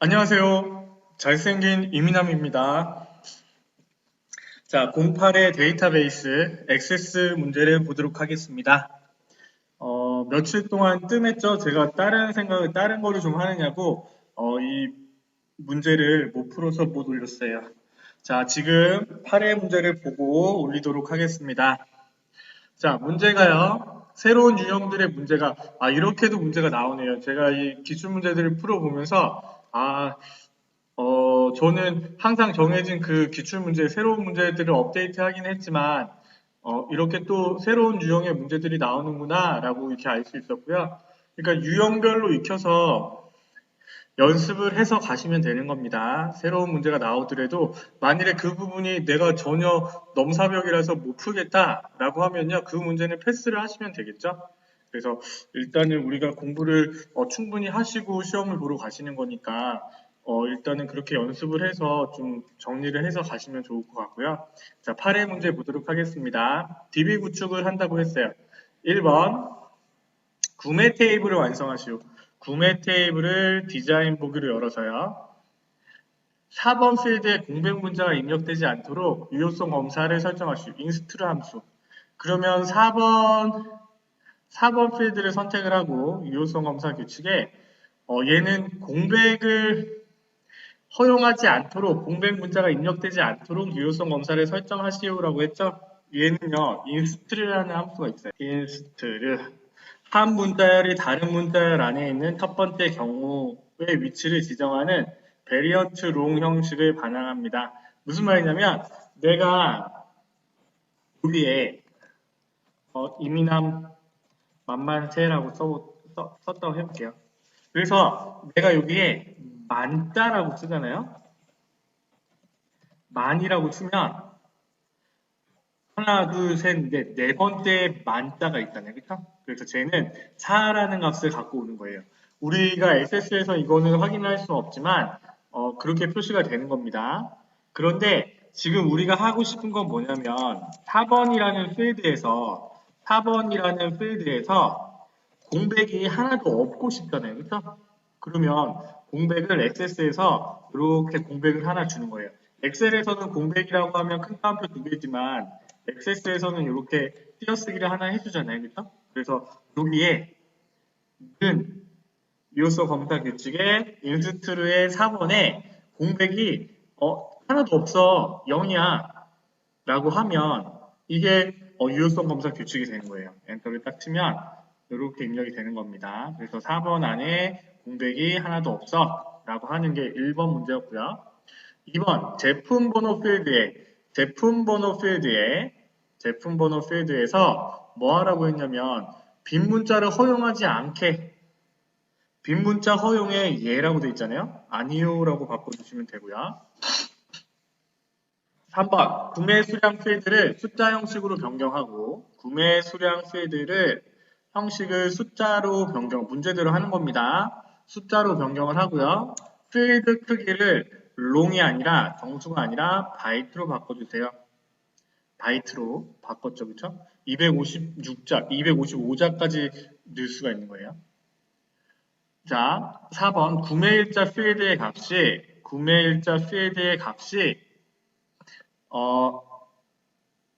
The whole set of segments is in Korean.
안녕하세요. 잘생긴 이민남입니다. 자, 08의 데이터베이스 액세스 문제를 보도록 하겠습니다. 며칠 동안 뜸했죠. 제가 다른 거를 좀 하느냐고, 이 문제를 못 풀어서 못 올렸어요. 자, 지금 8의 문제를 보고 올리도록 하겠습니다. 자, 문제가요. 새로운 유형들의 문제가, 이렇게도 문제가 나오네요. 제가 이 기출 문제들을 풀어보면서, 저는 항상 정해진 그 기출문제, 새로운 문제들을 업데이트 하긴 했지만, 이렇게 또 새로운 유형의 문제들이 나오는구나, 라고 이렇게 알 수 있었고요. 그러니까 유형별로 익혀서 연습을 해서 가시면 되는 겁니다. 새로운 문제가 나오더라도, 만일에 그 부분이 내가 전혀 넘사벽이라서 못 풀겠다라고 하면요, 그 문제는 패스를 하시면 되겠죠? 그래서 일단은 우리가 공부를 충분히 하시고 시험을 보러 가시는 거니까 일단은 그렇게 연습을 해서 좀 정리를 해서 가시면 좋을 것 같고요. 자, 8회 문제 보도록 하겠습니다. DB 구축을 한다고 했어요. 1번 구매 테이블을 완성하시오. 구매 테이블을 디자인 보기로 열어서요. 4번 필드에 공백 문자가 입력되지 않도록 유효성 검사를 설정하시오. 인스트루 함수. 그러면 4번 필드를 선택을 하고 유효성 검사 규칙에 얘는 공백을 허용하지 않도록 공백 문자가 입력되지 않도록 유효성 검사를 설정하시오라고 했죠. 얘는요 인스트라는 함수가 있어요. 인스트르 한 문자열이 다른 문자열 안에 있는 첫 번째 경우의 위치를 지정하는 베리언트 롱 형식을 반영합니다. 무슨 말이냐면 내가 여기에 이민함 만만세라고 썼다고 해볼게요. 그래서 내가 여기에 만자라고 쓰잖아요. 만이라고 쓰면 하나, 둘, 셋, 넷, 네 번째 만자가 있잖아요. 그쵸? 그래서 쟤는 4라는 값을 갖고 오는 거예요. 우리가 SS에서 이거는 확인할 수는 없지만 그렇게 표시가 되는 겁니다. 그런데 지금 우리가 하고 싶은 건 뭐냐면 4번이라는 필드에서 공백이 하나도 없고 싶잖아요. 그쵸? 그러면 공백을 XS에서 이렇게 공백을 하나 주는 거예요. 엑셀에서는 공백이라고 하면 큰 따옴표 두 개지만 XS에서는 이렇게 띄어쓰기를 하나 해주잖아요. 그렇죠? 그래서 여기에 는 유효성 검사 규칙에 인스트루의 4번에 공백이 하나도 없어 0이야 라고 하면 이게 유효성 검사 규칙이 되는 거예요. 엔터를 딱 치면 이렇게 입력이 되는 겁니다. 그래서 4번 안에 공백이 하나도 없어 라고 하는 게 1번 문제였고요. 2번 제품 번호 필드에서 뭐 하라고 했냐면 빈 문자를 허용하지 않게 빈 문자 허용에 예라고 되어 있잖아요. 아니요라고 바꿔주시면 되고요. 3번 구매 수량 필드를 숫자 형식으로 변경하고 구매 수량 필드를 형식을 숫자로 문제대로 하는 겁니다. 숫자로 변경을 하고요. 필드 크기를 롱이 아니라 정수가 아니라 바이트로 바꿔주세요. 바이트로 바꿨죠, 그쵸? 256자, 255자까지 넣을 수가 있는 거예요. 자, 4번 구매일자 필드의 값이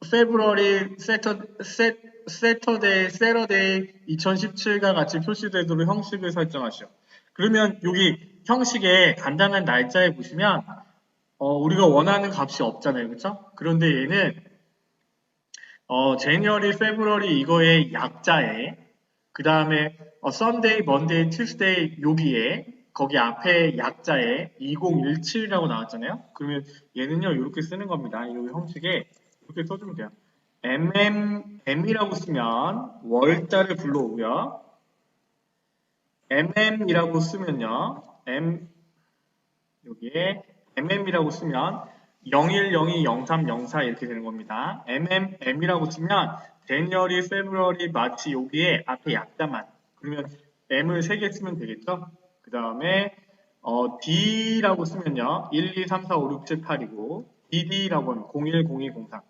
February, Saturday 2017과 같이 표시되도록 형식을 설정하시오. 그러면 여기 형식에 간단한 날짜에 보시면 우리가 원하는 값이 없잖아요. 그렇죠? 그런데 얘는 January, February 이거의 약자에 그 다음에 Sunday, Monday, Tuesday 여기에 거기 앞에 약자에 2017이라고 나왔잖아요. 그러면 얘는요 이렇게 쓰는 겁니다. 이 형식에 이렇게 써주면 돼요. M이라고 쓰면 월자를 불러오고요. MM이라고 쓰면요. 여기에 MM이라고 쓰면 0102, 03, 04 이렇게 되는 겁니다. M이라고 쓰면 January, February, March 여기에 앞에 약자만. 그러면 M을 3개 쓰면 되겠죠? 그 다음에 D라고 쓰면요. 1, 2, 3, 4, 5, 6, 7, 8이고 DD라고 하면 01, 02, 03,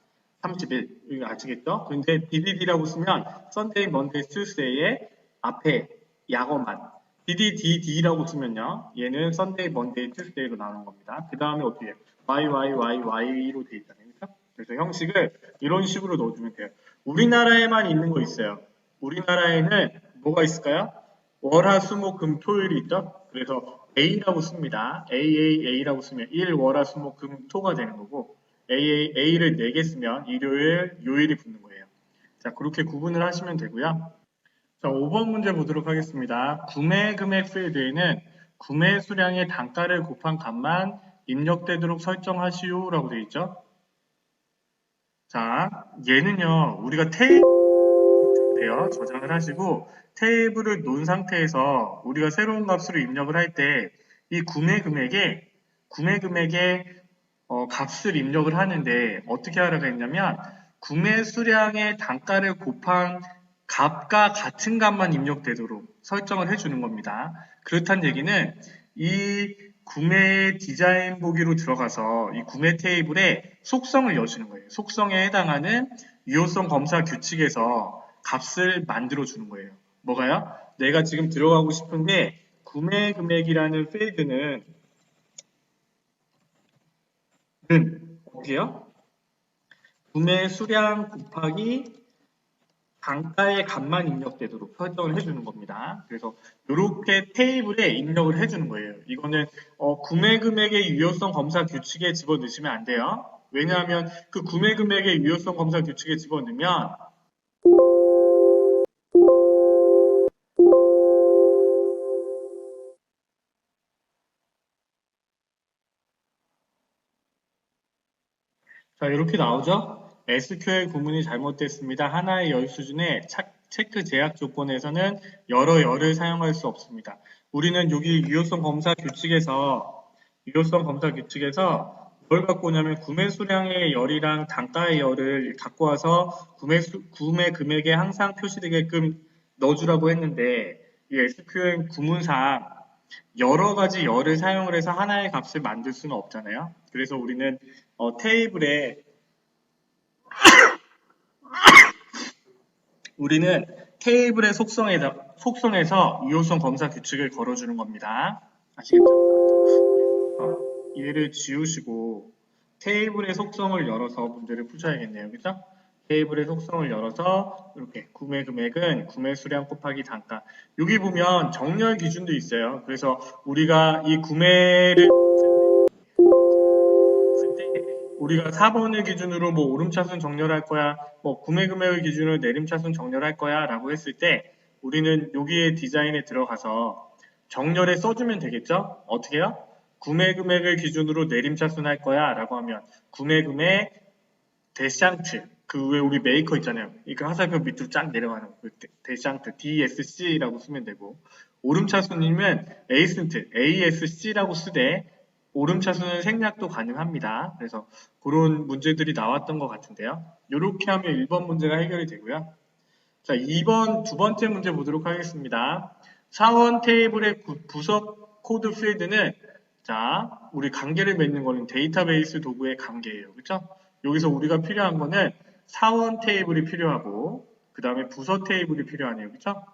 31 이거 아시겠죠? 근데 DDD라고 쓰면 Sunday, Monday, Tuesday의 앞에 약어만. DDDD라고 쓰면요. 얘는 Sunday, Monday, Tuesday로 나오는 겁니다. 그 다음에 어떻게 해요? YYYY로 돼 있잖아요. 그렇죠? 그래서 형식을 이런 식으로 넣어주면 돼요. 우리나라에만 있는 거 있어요. 우리나라에는 뭐가 있을까요? 월화수목금토일이 있죠? 그래서 A라고 씁니다. AAA라고 쓰면 1, 월화수목금토가 되는 거고 A를 4개 쓰면 일요일, 요일이 붙는 거예요. 자, 그렇게 구분을 하시면 되고요. 자, 5번 문제 보도록 하겠습니다. 구매 금액 필드에는 구매 수량의 단가를 곱한 값만 입력되도록 설정하시오라고 되어 있죠. 자, 얘는요, 우리가 테이블에요. 저장을 하시고 테이블을 놓은 상태에서 우리가 새로운 값으로 입력을 할 때 이 구매 금액에 값을 입력을 하는데 어떻게 하라고 했냐면 구매 수량의 단가를 곱한 값과 같은 값만 입력되도록 설정을 해주는 겁니다. 그렇다는 얘기는 이 구매 디자인 보기로 들어가서 이 구매 테이블에 속성을 여주는 거예요. 속성에 해당하는 유효성 검사 규칙에서 값을 만들어 주는 거예요. 뭐가요? 내가 지금 들어가고 싶은데 구매 금액이라는 필드는 어디요? 구매 수량 곱하기 단가의 값만 입력되도록 설정을 해주는 겁니다. 그래서 이렇게 테이블에 입력을 해주는 거예요. 이거는 구매 금액의 유효성 검사 규칙에 집어넣으시면 안 돼요. 왜냐하면 그 구매 금액의 유효성 검사 규칙에 집어넣으면 자, 이렇게 나오죠? SQL 구문이 잘못됐습니다. 하나의 열 수준의 체크 제약 조건에서는 여러 열을 사용할 수 없습니다. 우리는 여기 유효성 검사 규칙에서 뭘 갖고 오냐면 구매 수량의 열이랑 단가의 열을 갖고 와서 구매 금액에 항상 표시되게끔 넣어주라고 했는데 이 SQL 구문상 여러 가지 열을 사용을 해서 하나의 값을 만들 수는 없잖아요. 그래서 우리는 테이블에 우리는 테이블의 속성에서 유효성 검사 규칙을 걸어주는 겁니다. 아시겠죠? 얘를 지우시고 테이블의 속성을 열어서 문제를 푸셔야겠네요. 그죠? 테이블의 속성을 열어서 이렇게 구매 금액은 구매 수량 곱하기 단가. 여기 보면 정렬 기준도 있어요. 그래서 우리가 이 구매를 우리가 4번을 기준으로 뭐 오름차순 정렬할 거야, 뭐 구매 금액을 기준으로 내림차순 정렬할 거야 라고 했을 때 우리는 여기에 디자인에 들어가서 정렬에 써주면 되겠죠? 어떻게 해요? 구매 금액을 기준으로 내림차순 할 거야 라고 하면 구매 금액 데샹트 그 위에 우리 메이커 있잖아요. 이거 화살표 밑으로 쫙 내려가는 그 데샹트 DSC라고 쓰면 되고 오름차순이면 ASC라고 쓰되 오름차순은 생략도 가능합니다. 그래서 그런 문제들이 나왔던 것 같은데요. 이렇게 하면 1번 문제가 해결이 되고요. 자, 2번 두 번째 문제 보도록 하겠습니다. 사원 테이블의 부석 코드 필드는 자, 우리 관계를 맺는 거는 데이터베이스 도구의 관계예요. 그렇죠? 여기서 우리가 필요한 거는 사원 테이블이 필요하고 그 다음에 부서 테이블이 필요하네요. 그렇죠?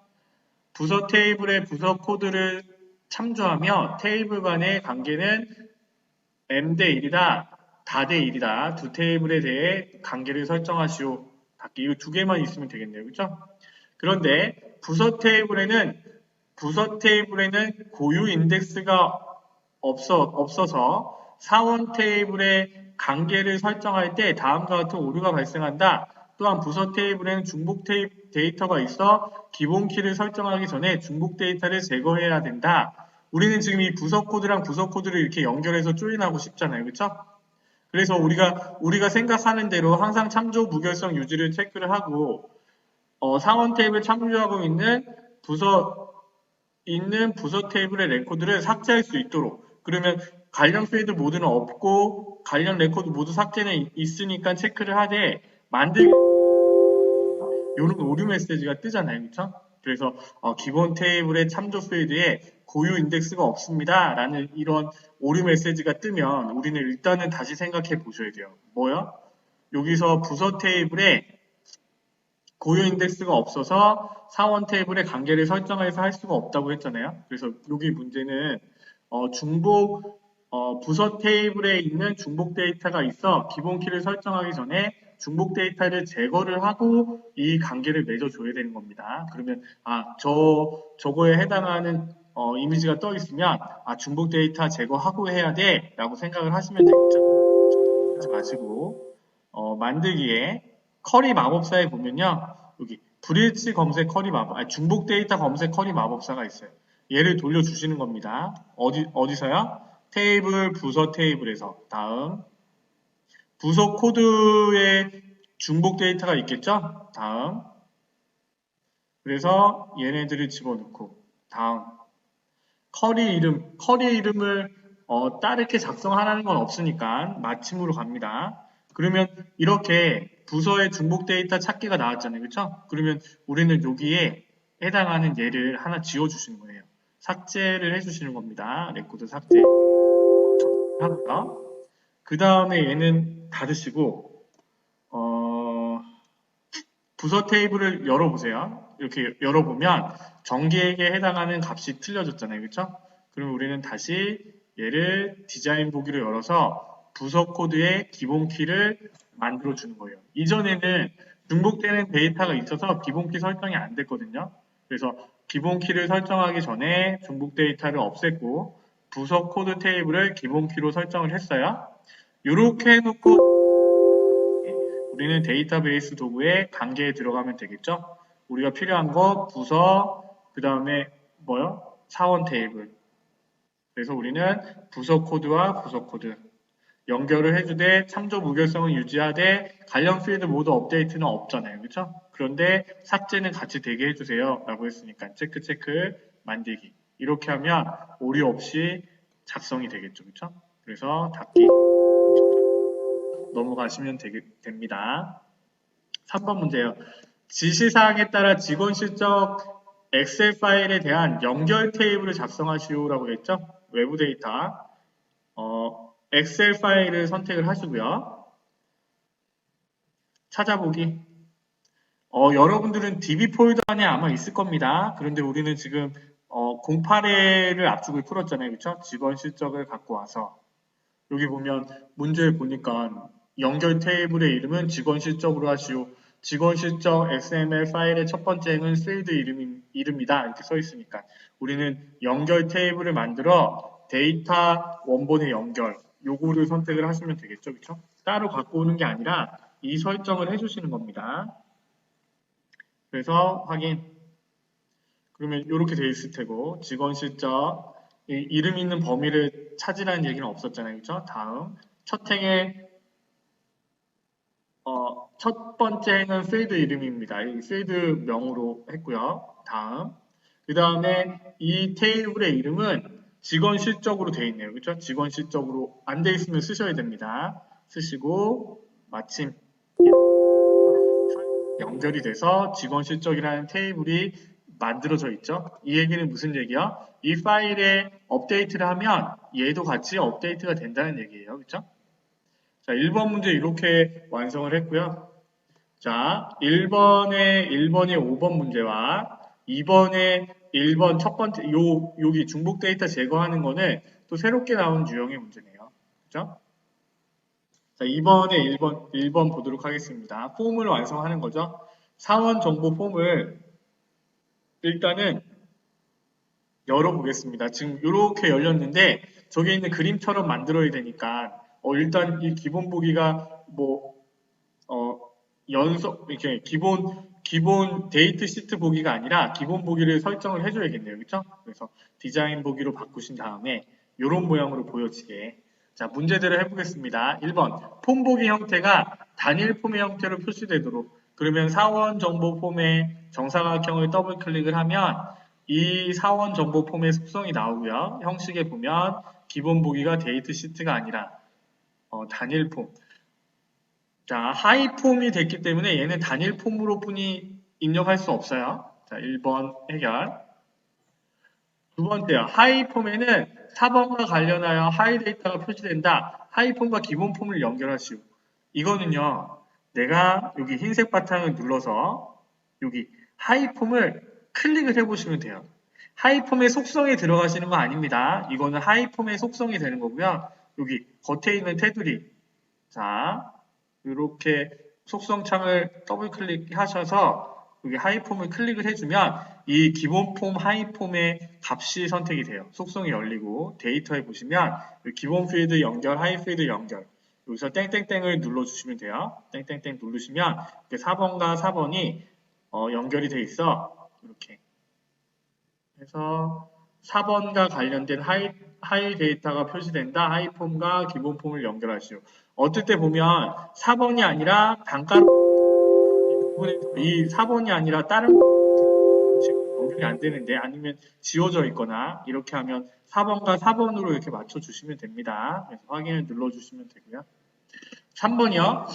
부서 테이블의 부서 코드를 참조하며 테이블 간의 관계는 m 대 1이다, 다 대 1이다. 두 테이블에 대해 관계를 설정하시오. 이 두 개만 있으면 되겠네요. 그렇죠? 그런데 부서 테이블에는 고유 인덱스가 없어서 사원 테이블의 관계를 설정할 때 다음과 같은 오류가 발생한다. 또한 부서 테이블에는 중복 데이터가 있어 기본 키를 설정하기 전에 중복 데이터를 제거해야 된다. 우리는 지금 이 부서 코드랑 부서 코드를 이렇게 연결해서 조인하고 싶잖아요. 그렇죠? 그래서 우리가 생각하는 대로 항상 참조 무결성 유지를 체크를 하고 상원 테이블 참조하고 있는 부서 테이블의 레코드를 삭제할 수 있도록 그러면 관련 필드 모두는 없고 관련 레코드 모두 삭제는 있으니까 체크를 하되 만들기 이런 오류 메시지가 뜨잖아요. 그렇죠? 그래서 기본 테이블의 참조 필드에 고유 인덱스가 없습니다. 라는 이런 오류 메시지가 뜨면 우리는 일단은 다시 생각해 보셔야 돼요. 뭐요? 여기서 부서 테이블에 고유 인덱스가 없어서 사원 테이블의 관계를 설정해서 할 수가 없다고 했잖아요. 그래서 여기 문제는 중복 부서 테이블에 있는 중복 데이터가 있어 기본 키를 설정하기 전에 중복 데이터를 제거를 하고 이 관계를 맺어줘야 되는 겁니다. 그러면 저거에 해당하는 이미지가 떠 있으면 중복 데이터 제거하고 해야 돼 라고 생각을 하시면 되겠죠. 하지 마시고 만들기에 커리 마법사에 보면요. 여기 브릿지 검색 커리 마법, 중복 데이터 검색 커리 마법사가 있어요. 얘를 돌려주시는 겁니다. 어디서요? 테이블, 부서 테이블에서. 다음. 부서 코드에 중복 데이터가 있겠죠? 다음. 그래서 얘네들을 집어넣고. 다음. 커리 이름을 따르게 작성하라는 건 없으니까 마침으로 갑니다. 그러면 이렇게 부서의 중복 데이터 찾기가 나왔잖아요. 그렇죠? 그러면 우리는 여기에 해당하는 예를 하나 지워주시는 거예요. 삭제를 해주시는 겁니다. 레코드 삭제 하고요. 그 다음에 얘는 닫으시고 부서 테이블을 열어보세요. 이렇게 열어보면 전기에게 해당하는 값이 틀려졌잖아요. 그렇죠? 그럼 우리는 다시 얘를 디자인 보기로 열어서 부서 코드의 기본 키를 만들어 주는 거예요. 이전에는 중복되는 데이터가 있어서 기본 키 설정이 안 됐거든요. 그래서 기본 키를 설정하기 전에 중복 데이터를 없앴고 부서 코드 테이블을 기본 키로 설정을 했어요. 이렇게 해놓고 우리는 데이터베이스 도구에 관계에 들어가면 되겠죠. 우리가 필요한 거 부서, 그 다음에 뭐요? 사원 테이블. 그래서 우리는 부서 코드와 부서 코드 연결을 해주되 참조 무결성을 유지하되 관련 필드 모두 업데이트는 없잖아요. 그렇죠? 그런데 삭제는 같이 되게 해주세요. 라고 했으니까 체크 만들기. 이렇게 하면 오류 없이 작성이 되겠죠. 그렇죠? 그래서 닫기 넘어가시면 됩니다. 3번 문제예요. 지시사항에 따라 직원 실적 엑셀 파일에 대한 연결 테이블을 작성하시오라고 했죠. 외부 데이터 엑셀 파일을 선택을 하시고요. 찾아보기. 여러분들은 DB 폴더 안에 아마 있을 겁니다. 그런데 우리는 지금 08회를 압축을 풀었잖아요. 그렇죠? 직원 실적을 갖고 와서 여기 보면 문제를 보니까 연결 테이블의 이름은 직원 실적으로 하시오. 직원 실적 XML 파일의 첫 번째 행은 필드 이름이다. 이렇게 써 있으니까 우리는 연결 테이블을 만들어 데이터 원본의 연결 요거를 선택을 하시면 되겠죠. 그렇죠? 따로 갖고 오는 게 아니라 이 설정을 해주시는 겁니다. 그래서 확인. 그러면 이렇게 돼 있을 테고 직원 실적 이름 있는 범위를 찾으라는 얘기는 없었잖아요. 그렇죠? 다음 첫 행의 첫 번째는 필드 이름입니다. 이 필드 명으로 했고요. 다음 그 다음에 이 테이블의 이름은 직원 실적으로 되어 있네요. 그렇죠? 직원 실적으로 안 돼 있으면 쓰셔야 됩니다. 쓰시고 마침 연결이 돼서 직원 실적이라는 테이블이 만들어져 있죠. 이 얘기는 무슨 얘기야? 이 파일에 업데이트를 하면 얘도 같이 업데이트가 된다는 얘기예요. 그렇죠? 자, 1번 문제 이렇게 완성을 했고요. 자, 1번에 5번 문제와 2번에 1번 첫 번째 여기 중복 데이터 제거하는 거는 또 새롭게 나온 유형의 문제네요. 그렇죠? 자, 이번에 1번 보도록 하겠습니다. 폼을 완성하는 거죠. 사원 정보 폼을 일단은 열어보겠습니다. 지금 이렇게 열렸는데 저기 있는 그림처럼 만들어야 되니까 일단 이 기본 보기가 뭐 이렇게 기본 데이트 시트 보기가 아니라 기본 보기를 설정을 해줘야겠네요. 그렇죠? 그래서 디자인 보기로 바꾸신 다음에 이런 모양으로 보여지게 자, 문제들을 해보겠습니다. 1번, 폼 보기 형태가 단일 폼의 형태로 표시되도록 그러면 사원 정보 폼의 정사각형을 더블 클릭을 하면 이 사원 정보 폼의 속성이 나오고요. 형식에 보면 기본 보기가 데이트 시트가 아니라 단일 폼. 자, 하이 폼이 됐기 때문에 얘는 단일 폼으로 뿐이 입력할 수 없어요. 자, 1번 해결. 두 번째요. 하이 폼에는 4번과 관련하여 하이 데이터가 표시된다. 하이 폼과 기본 폼을 연결하시오. 이거는요. 내가 여기 흰색 바탕을 눌러서 여기 하이폼을 클릭을 해보시면 돼요. 하이폼의 속성에 들어가시는 거 아닙니다. 이거는 하이폼의 속성이 되는 거고요. 여기 겉에 있는 테두리. 자, 이렇게 속성 창을 더블 클릭하셔서 여기 하이폼을 클릭을 해주면 이 기본 폼 하이폼의 값이 선택이 돼요. 속성이 열리고 데이터에 보시면 기본 필드 연결, 하이 필드 연결 여기서 땡땡땡을 눌러주시면 돼요. 땡땡땡 누르시면 4번과 4번이 연결이 돼 있어. 이렇게 해서 4번과 관련된 하이 데이터가 표시된다. 하이폼과 기본 폼을 연결하시오. 어떨 때 보면 4번이 아니라 이 4번이 아니라 다른 연결이 안 되는데 아니면 지워져 있거나 이렇게 하면 4번과 4번으로 이렇게 맞춰주시면 됩니다. 그래서 확인을 눌러주시면 되고요. 3번이요.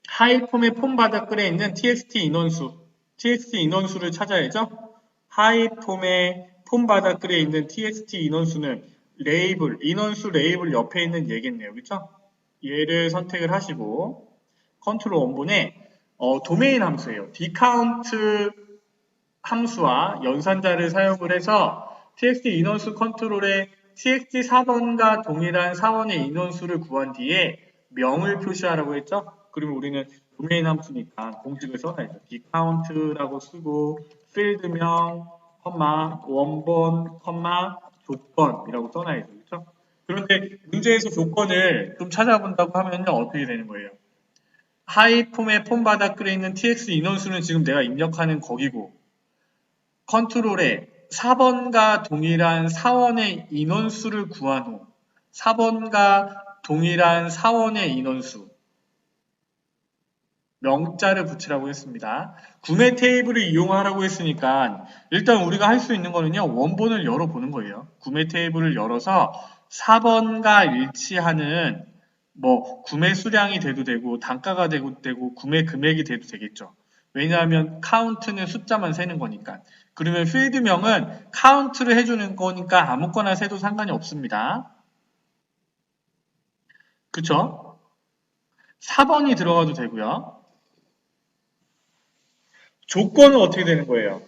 하이폼의 폼 바닥글에 있는 txt 인원수를 찾아야죠. 하이폼의 폼 바닥글에 있는 txt 인원수는 인원수 레이블 옆에 있는 얘겠네요. 그렇죠? 얘를 선택을 하시고 컨트롤 원본에 도메인 함수예요. dcount 함수와 연산자를 사용을 해서 txt 인원수 컨트롤에 txt 4번과 동일한 사원의 인원수를 구한 뒤에 명을 표시하라고 했죠? 그러면 우리는 도메인 함수니까 공식을 써놔야죠. dcount라고 쓰고 필드명, 원본, 조건이라고 써놔야죠. 그렇죠? 그런데 문제에서 조건을 좀 찾아본다고 하면요. 어떻게 되는 거예요? 하이폼의 폼 바닥글에 있는 tx 인원수는 지금 내가 입력하는 거기고 컨트롤에 4번과 동일한 사원의 인원수를 구한 후 4번과 동일한 사원의 인원수 명자를 붙이라고 했습니다. 구매 테이블을 이용하라고 했으니까 일단 우리가 할 수 있는 거는요. 원본을 열어보는 거예요. 구매 테이블을 열어서 4번과 일치하는 구매 수량이 돼도 되고 단가가 돼도 되고 구매 금액이 돼도 되겠죠. 왜냐하면 카운트는 숫자만 세는 거니까. 그러면 필드명은 카운트를 해주는 거니까 아무거나 세도 상관이 없습니다. 그쵸? 4번이 들어가도 되고요. 조건은 어떻게 되는 거예요?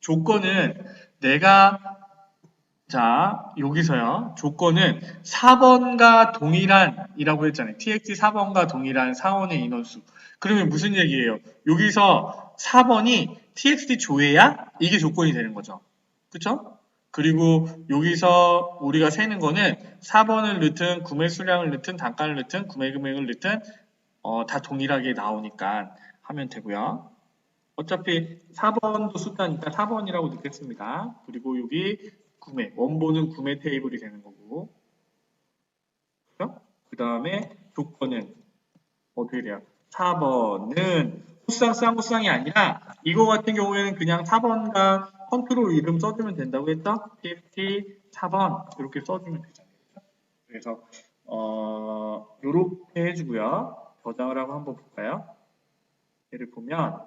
조건은 내가 여기서요. 조건은 4번과 동일한이라고 했잖아요. txt 4번과 동일한 사원의 인원수. 그러면 무슨 얘기예요? 여기서 4번이 txt 조회야? 이게 조건이 되는 거죠. 그쵸? 그리고 여기서 우리가 세는 거는 4번을 넣든 구매 수량을 넣든 단가를 넣든 구매 금액을 넣든 다 동일하게 나오니까 하면 되고요. 어차피 4번도 숫자니까 4번이라고 넣겠습니다. 그리고 여기 원본은 구매 테이블이 되는 거고. 그렇죠? 그 다음에 조건은 어떻게 돼요? 4번은 쌍쌍이 아니라 이거 같은 경우에는 그냥 4번과 컨트롤 이름 써주면 된다고 했죠? txt 4번 이렇게 써주면 되잖아요. 그래서 이렇게 해주고요. 저장을 하고 한번 볼까요? 얘를 보면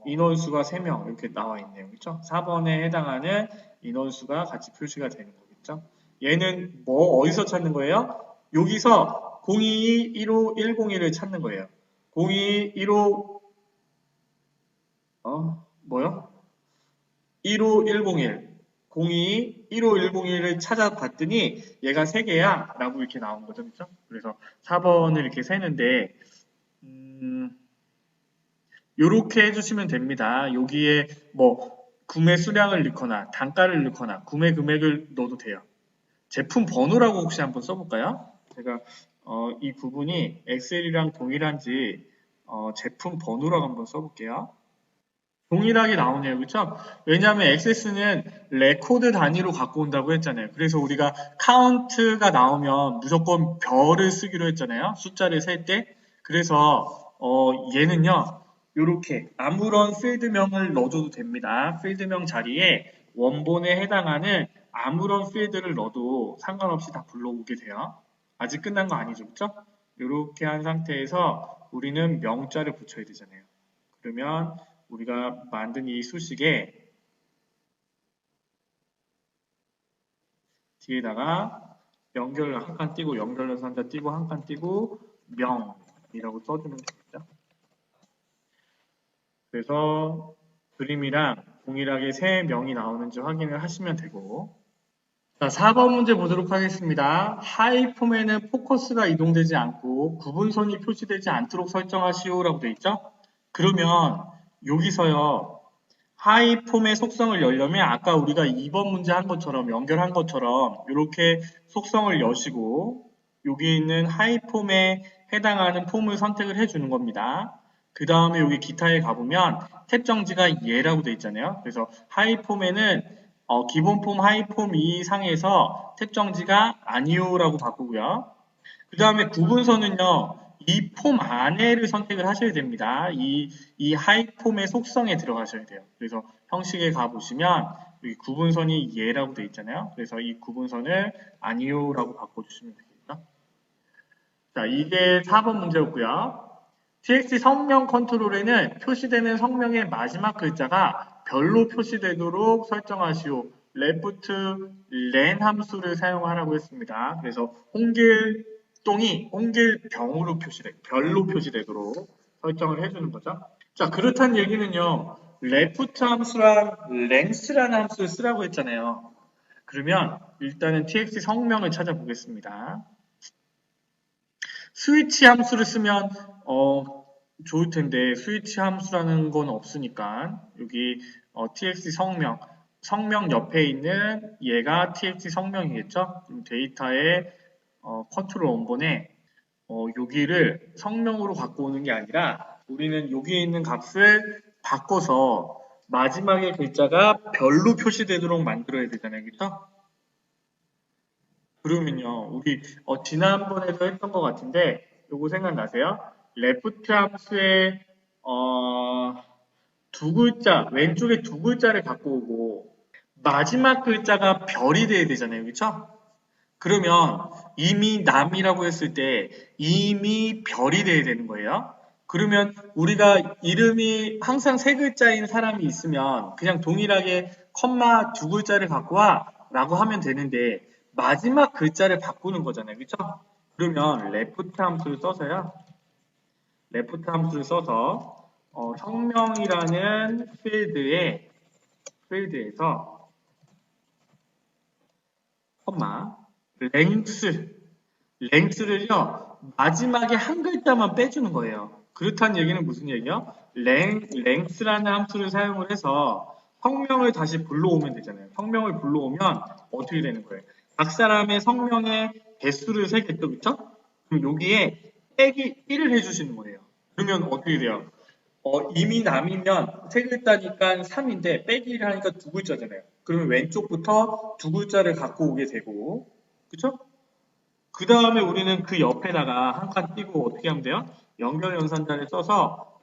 인원수가 3명 이렇게 나와 있네요. 그렇죠? 4번에 해당하는 인원수가 같이 표시가 되는 거겠죠? 얘는 어디서 찾는 거예요? 여기서 022-15-101을 찾는 거예요. 0215 뭐요? 15101 02-15-101을 찾아봤더니 얘가 3개야 라고 이렇게 나온 거죠. 그렇죠? 그래서 4번을 이렇게 세는데 요렇게 해주시면 됩니다. 여기에 구매 수량을 넣거나 단가를 넣거나 구매 금액을 넣어도 돼요. 제품 번호라고 혹시 한번 써볼까요? 제가 이 부분이 엑셀이랑 동일한지 제품 번호라고 한번 써볼게요. 동일하게 나오네요. 그렇죠? 왜냐하면 액세스는 레코드 단위로 갖고 온다고 했잖아요. 그래서 우리가 카운트가 나오면 무조건 별을 쓰기로 했잖아요. 숫자를 셀 때. 그래서 얘는요. 이렇게 아무런 필드명을 넣어줘도 됩니다. 필드명 자리에 원본에 해당하는 아무런 필드를 넣어도 상관없이 다 불러오게 돼요. 아직 끝난 거 아니죠. 그렇죠? 이렇게 한 상태에서 우리는 명자를 붙여야 되잖아요. 그러면 우리가 만든 이 수식에 뒤에다가 연결을 한 칸 띄고 연결해서 한 칸 띄고 한 칸 띄고 명이라고 써주면 되겠죠. 그래서 그림이랑 동일하게 3명이 나오는지 확인을 하시면 되고, 자, 4번 문제 보도록 하겠습니다. 하이폼에는 포커스가 이동되지 않고 구분선이 표시되지 않도록 설정하시오라고 되어 있죠? 그러면 여기서요, 하이폼의 속성을 열려면 아까 우리가 2번 문제 한 것처럼 연결한 것처럼 이렇게 속성을 여시고 여기 있는 하이폼에 해당하는 폼을 선택을 해주는 겁니다. 그 다음에 여기 기타에 가보면 탭 정지가 얘라고 되어 있잖아요. 그래서 하이폼에는 기본 폼 하이폼 이상에서 탭 정지가 아니오라고 바꾸고요. 그 다음에 구분선은요, 이 폼 안에를 선택을 하셔야 됩니다. 이 하이폼의 속성에 들어가셔야 돼요. 그래서 형식에 가보시면 여기 구분선이 얘라고 되어 있잖아요. 그래서 이 구분선을 아니오라고 바꿔주시면 되겠죠. 자, 이게 4번 문제였고요. TX 성명 컨트롤에는 표시되는 성명의 마지막 글자가 별로 표시되도록 설정하시오. left len 함수를 사용하라고 했습니다. 그래서 홍길동이 홍길병으로 별로 표시되도록 설정을 해주는 거죠. 자, 그렇다는 얘기는요. left 함수랑 length라는 함수를 쓰라고 했잖아요. 그러면 일단은 tx 성명을 찾아보겠습니다. 스위치 함수를 쓰면 좋을 텐데 스위치 함수라는 건 없으니까 여기 txt 성명 옆에 있는 얘가 txt 성명이겠죠? 데이터의 컨트롤 원본에 여기를 성명으로 갖고 오는 게 아니라 우리는 여기에 있는 값을 바꿔서 마지막에 글자가 별로 표시되도록 만들어야 되잖아요. 그렇죠? 그러면요, 우리 지난번에도 했던 것 같은데 요거 생각나세요? 레프트 함수에 두 글자 왼쪽에 두 글자를 갖고 오고 마지막 글자가 별이 돼야 되잖아요, 그렇죠? 그러면 이미 남이라고 했을 때 이미 별이 돼야 되는 거예요. 그러면 우리가 이름이 항상 세 글자인 사람이 있으면 그냥 동일하게 컴마 두 글자를 갖고 와 라고 하면 되는데 마지막 글자를 바꾸는 거잖아요. 그렇죠? 그러면 레프트 함수를 써서요. 레프트 함수를 써서 성명이라는 필드에서 컴마 랭스를요 마지막에 한 글자만 빼주는 거예요. 그렇다는 얘기는 무슨 얘기요? 랭스라는 함수를 사용을 해서 성명을 다시 불러오면 되잖아요. 성명을 불러오면 어떻게 되는 거예요? 각 사람의 성명의 개수를 세겠죠, 그쵸? 그럼 여기에 빼기 1을 해주시는 거예요. 그러면 어떻게 돼요? 이미 남이면 세 글자니까 3인데 빼기 1 하니까 두 글자잖아요. 그러면 왼쪽부터 두 글자를 갖고 오게 되고, 그쵸? 그 다음에 우리는 그 옆에다가 한 칸 띄고 어떻게 하면 돼요? 연결 연산자를 써서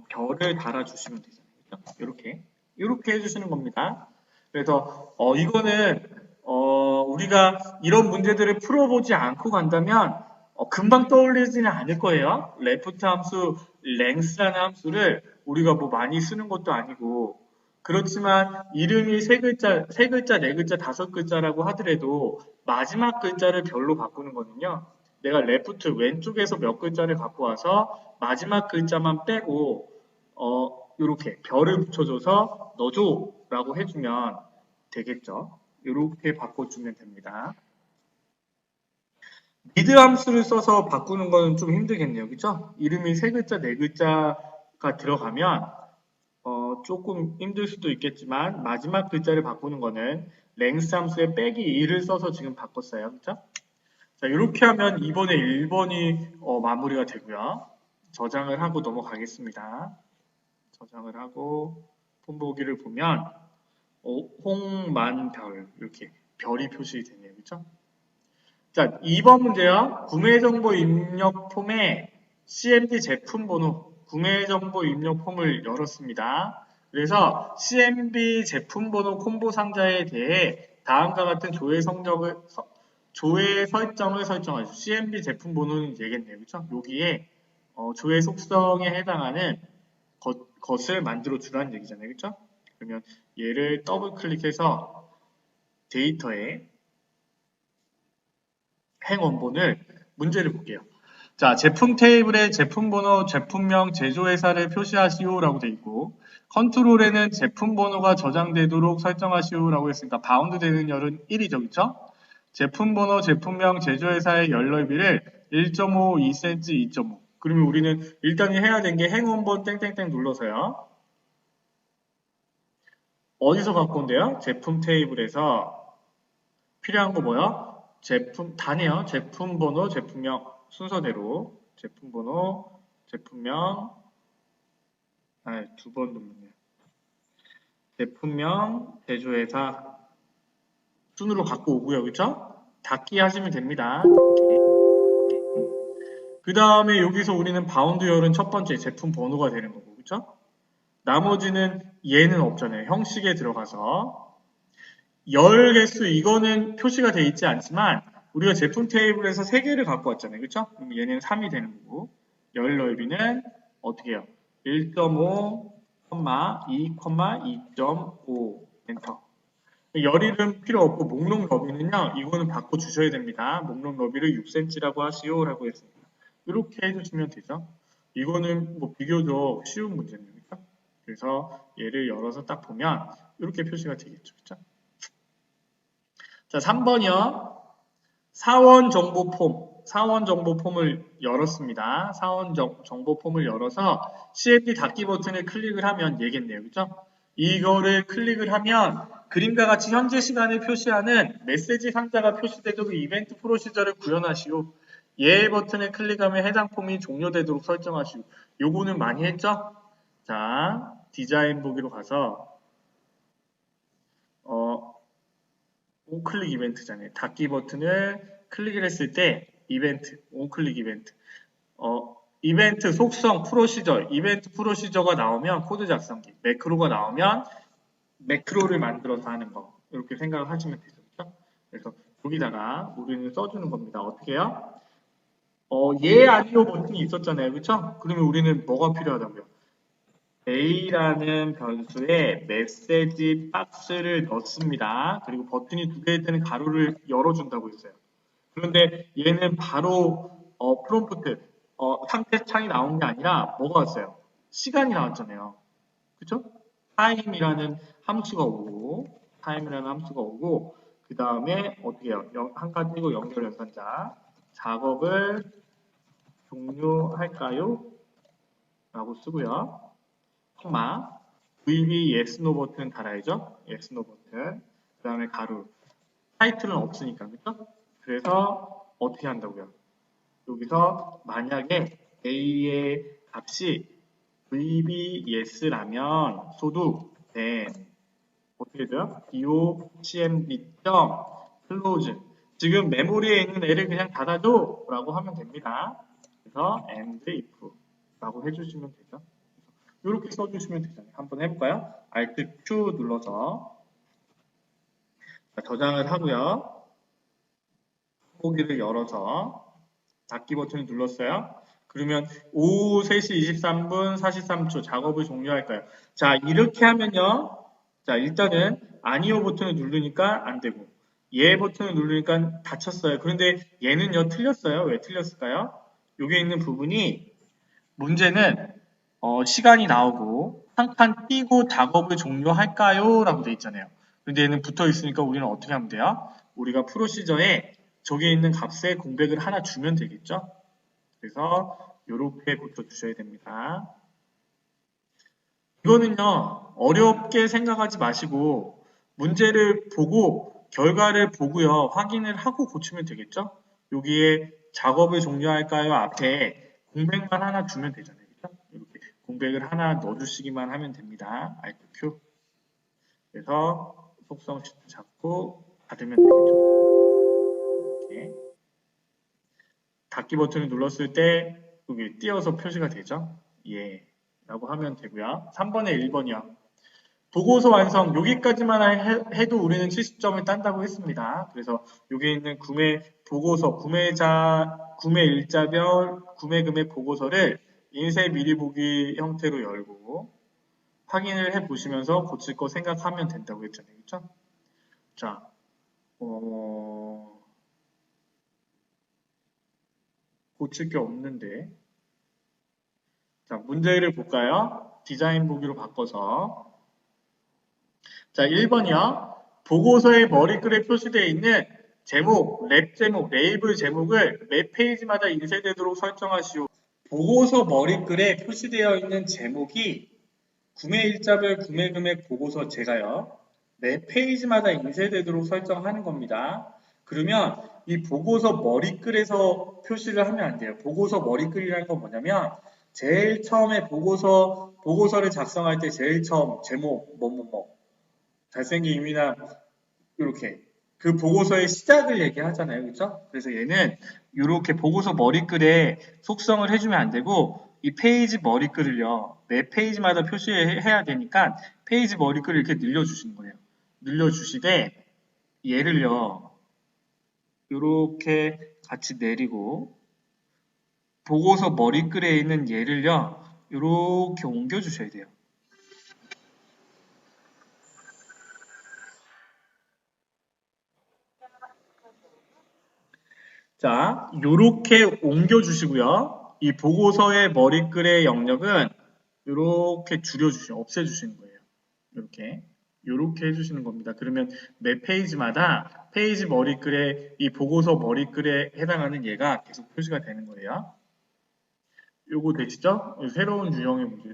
별을 달아주시면 되잖아요. 이렇게 해주시는 겁니다. 그래서 이거는 우리가 이런 문제들을 풀어보지 않고 간다면 금방 떠올리지는 않을 거예요. 레프트 함수, length라는 함수를 우리가 뭐 많이 쓰는 것도 아니고 그렇지만 이름이 세 글자, 네 글자, 다섯 글자라고 하더라도 마지막 글자를 별로 바꾸는 거는요. 내가 레프트 왼쪽에서 몇 글자를 갖고 와서 마지막 글자만 빼고 이렇게 별을 붙여줘서 넣어줘라고 해주면 되겠죠. 이렇게 바꿔주면 됩니다. 미드 함수를 써서 바꾸는 거는 좀 힘들겠네요. 그죠? 이름이 세 글자, 네 글자가 들어가면 조금 힘들 수도 있겠지만 마지막 글자를 바꾸는 거는 랭스 함수에 빼기 2를 써서 지금 바꿨어요. 그죠? 자, 이렇게 하면 이번에 1번이 마무리가 되고요. 저장을 하고 넘어가겠습니다. 저장을 하고 폰보기를 보면 홍만별 이렇게 별이 표시되네요. 그렇죠? 자, 2번 문제요. 구매정보 입력 폼에 CMD 제품 번호, 구매정보 입력 폼을 열었습니다. 그래서 CMB 제품 번호 콤보 상자에 대해 다음과 같은 조회 설정을 설정하죠. CMB 제품 번호는 얘겠네요. 그렇죠? 여기에 조회 속성에 해당하는 것을 만들어 주라는 얘기잖아요. 그렇죠? 그러면 얘를 더블 클릭해서 데이터에 행 원본을 문제를 볼게요. 자, 제품 테이블에 제품 번호, 제품명, 제조회사를 표시하시오라고 돼 있고, 컨트롤에는 제품 번호가 저장되도록 설정하시오라고 했으니까 바운드 되는 열은 1이죠, 그쵸? 제품 번호, 제품명, 제조회사의 열 넓이를 1.5, 2cm, 2.5. 그러면 우리는 일단 해야 된 게 행원본 땡땡땡 눌러서요. 어디서 갖고 온대요? 제품 테이블에서 필요한 거 뭐야? 제품, 다네요. 제품 번호, 제품명 순서대로. 제품 번호, 제품명, 두 번 누르네요. 제품명, 제조회사 순으로 갖고 오고요. 그쵸? 닫기 하시면 됩니다. 그 다음에 여기서 우리는 바운드 열은 첫 번째 제품 번호가 되는 거고, 그쵸? 나머지는 얘는 없잖아요. 형식에 들어가서 열 개수 이거는 표시가 되어 있지 않지만 우리가 제품 테이블에서 3개를 갖고 왔잖아요. 그쵸? 그럼 얘는 3이 되는 거고 열 넓이는 어떻게 해요? 1.5, 2, 2.5 엔터. 열 이름 필요 없고 목록 너비는요. 이거는 바꿔 주셔야 됩니다. 목록 너비를 6cm라고 하시오라고 했습니다. 이렇게 해주시면 되죠. 이거는 뭐 비교적 쉬운 문제입니다. 그래서 얘를 열어서 딱 보면 이렇게 표시가 되겠죠. 그쵸? 자, 3번이요. 사원 정보 폼. 사원 정보 폼을 열었습니다. 사원 정보 폼을 열어서 CFD 닫기 버튼을 클릭을 하면 얘겠네요. 그죠? 이거를 클릭을 하면 그림과 같이 현재 시간을 표시하는 메시지 상자가 표시되도록 이벤트 프로시저를 구현하시오. 얘 버튼을 클릭하면 해당 폼이 종료되도록 설정하시오. 요거는 많이 했죠? 자, 디자인 보기로 가서 우클릭 이벤트잖아요. 닫기 버튼을 클릭을 했을 때 이벤트, 우클릭 이벤트. 이벤트 속성 프로시저, 이벤트 프로시저가 나오면 코드 작성기, 매크로가 나오면 매크로를 만들어서 하는 거. 이렇게 생각을 하시면 되죠. 그렇죠? 그래서 여기다가 우리는 써주는 겁니다. 어떻게 해요? 예, 아니요 버튼이 있었잖아요. 그렇죠? 그러면 우리는 뭐가 필요하다고요? A라는 변수에 메시지 박스를 넣습니다. 그리고 버튼이 2개 되는 가로를 열어준다고 했어요. 그런데 얘는 바로 프롬프트 상태 창이 나온 게 아니라 뭐가 왔어요? 시간이 나왔잖아요. 그쵸? 타임이라는 함수가 오고 그 다음에 어떻게 해요? 한 가지고 연결 연산자 작업을 종료할까요? 라고 쓰고요. 콤마 VB yes no 버튼 달아야죠. yes no 버튼 그 다음에 가로 타이틀은 없으니까 그죠? 그래서 어떻게 한다고요? 여기서 만약에 A의 값이 VB yes라면 소득 then 어떻게 돼요? docmd close 지금 메모리에 있는 애를 그냥 닫아줘 라고 하면 됩니다. 그래서 and if 라고 해주시면 되죠. 이렇게 써주시면 되잖아요. 한번 해볼까요? Alt Q 눌러서 저장을 하고요. 보기를 열어서 닫기 버튼을 눌렀어요. 그러면 오후 3시 23분 43초 작업을 종료할까요? 자, 이렇게 하면요. 자, 일단은 아니오 버튼을 누르니까 안 되고 예 버튼을 누르니까 닫혔어요. 그런데 얘는요 틀렸어요. 왜 틀렸을까요? 여기 있는 부분이 문제는 시간이 나오고 한 칸 띄고 작업을 종료할까요? 라고 돼 있잖아요. 근데 얘는 붙어 있으니까 우리는 어떻게 하면 돼요? 우리가 프로시저에 저기에 있는 값에 공백을 하나 주면 되겠죠? 그래서 이렇게 고쳐주셔야 됩니다. 이거는요, 어렵게 생각하지 마시고 문제를 보고 결과를 보고요, 확인을 하고 고치면 되겠죠? 여기에 작업을 종료할까요? 앞에 공백만 하나 주면 되잖아요. 그렇죠? 이렇게 공백을 하나 넣어주시기만 하면 됩니다. Alt Q. 그래서 속성 시트 잡고 닫으면 되겠죠. 이렇게. 닫기 버튼을 눌렀을 때 여기 띄어서 표시가 되죠? 예. 라고 하면 되고요. 3번에 1번이요. 보고서 완성 여기까지만 해도 우리는 70점을 딴다고 했습니다. 그래서 여기 있는 구매 보고서 구매 일자별 구매 금액 보고서를 인쇄 미리 보기 형태로 열고 확인을 해 보시면서 고칠 거 생각하면 된다고 했잖아요. 그렇죠? 자, 고칠 게 없는데. 자, 문제를 볼까요? 디자인 보기로 바꿔서. 자, 1번이요. 보고서의 머리글에 표시되어 있는 제목, 랩 제목, 레이블 제목을 매 페이지마다 인쇄되도록 설정하시오. 보고서 머리글에 표시되어 있는 제목이 구매일자별 구매금액 보고서 제가요. 매 페이지마다 인쇄되도록 설정하는 겁니다. 그러면 이 보고서 머리글에서 표시를 하면 안 돼요. 보고서 머리글이라는 건 뭐냐면 제일 처음에 보고서를 작성할 때 제일 처음 제목 뭐뭐뭐 잘생긴 이미나 이렇게 그 보고서의 시작을 얘기하잖아요. 그렇죠? 그래서 얘는 이렇게 보고서 머리글에 속성을 해주면 안 되고 이 페이지 머리글을요. 매 페이지마다 표시해야 되니까 페이지 머리글을 이렇게 늘려주시는 거예요. 늘려주시되 얘를요. 이렇게 같이 내리고 보고서 머리글에 있는 얘를요. 이렇게 옮겨주셔야 돼요. 자, 요렇게 옮겨주시고요. 이 보고서의 머리글의 영역은 요렇게 줄여주시면, 없애주시는 거예요. 요렇게 해주시는 겁니다. 그러면 매 페이지마다 페이지 머리글에 이 보고서 머리글에 해당하는 얘가 계속 표시가 되는 거예요. 요거 되시죠? 새로운 유형의 문제.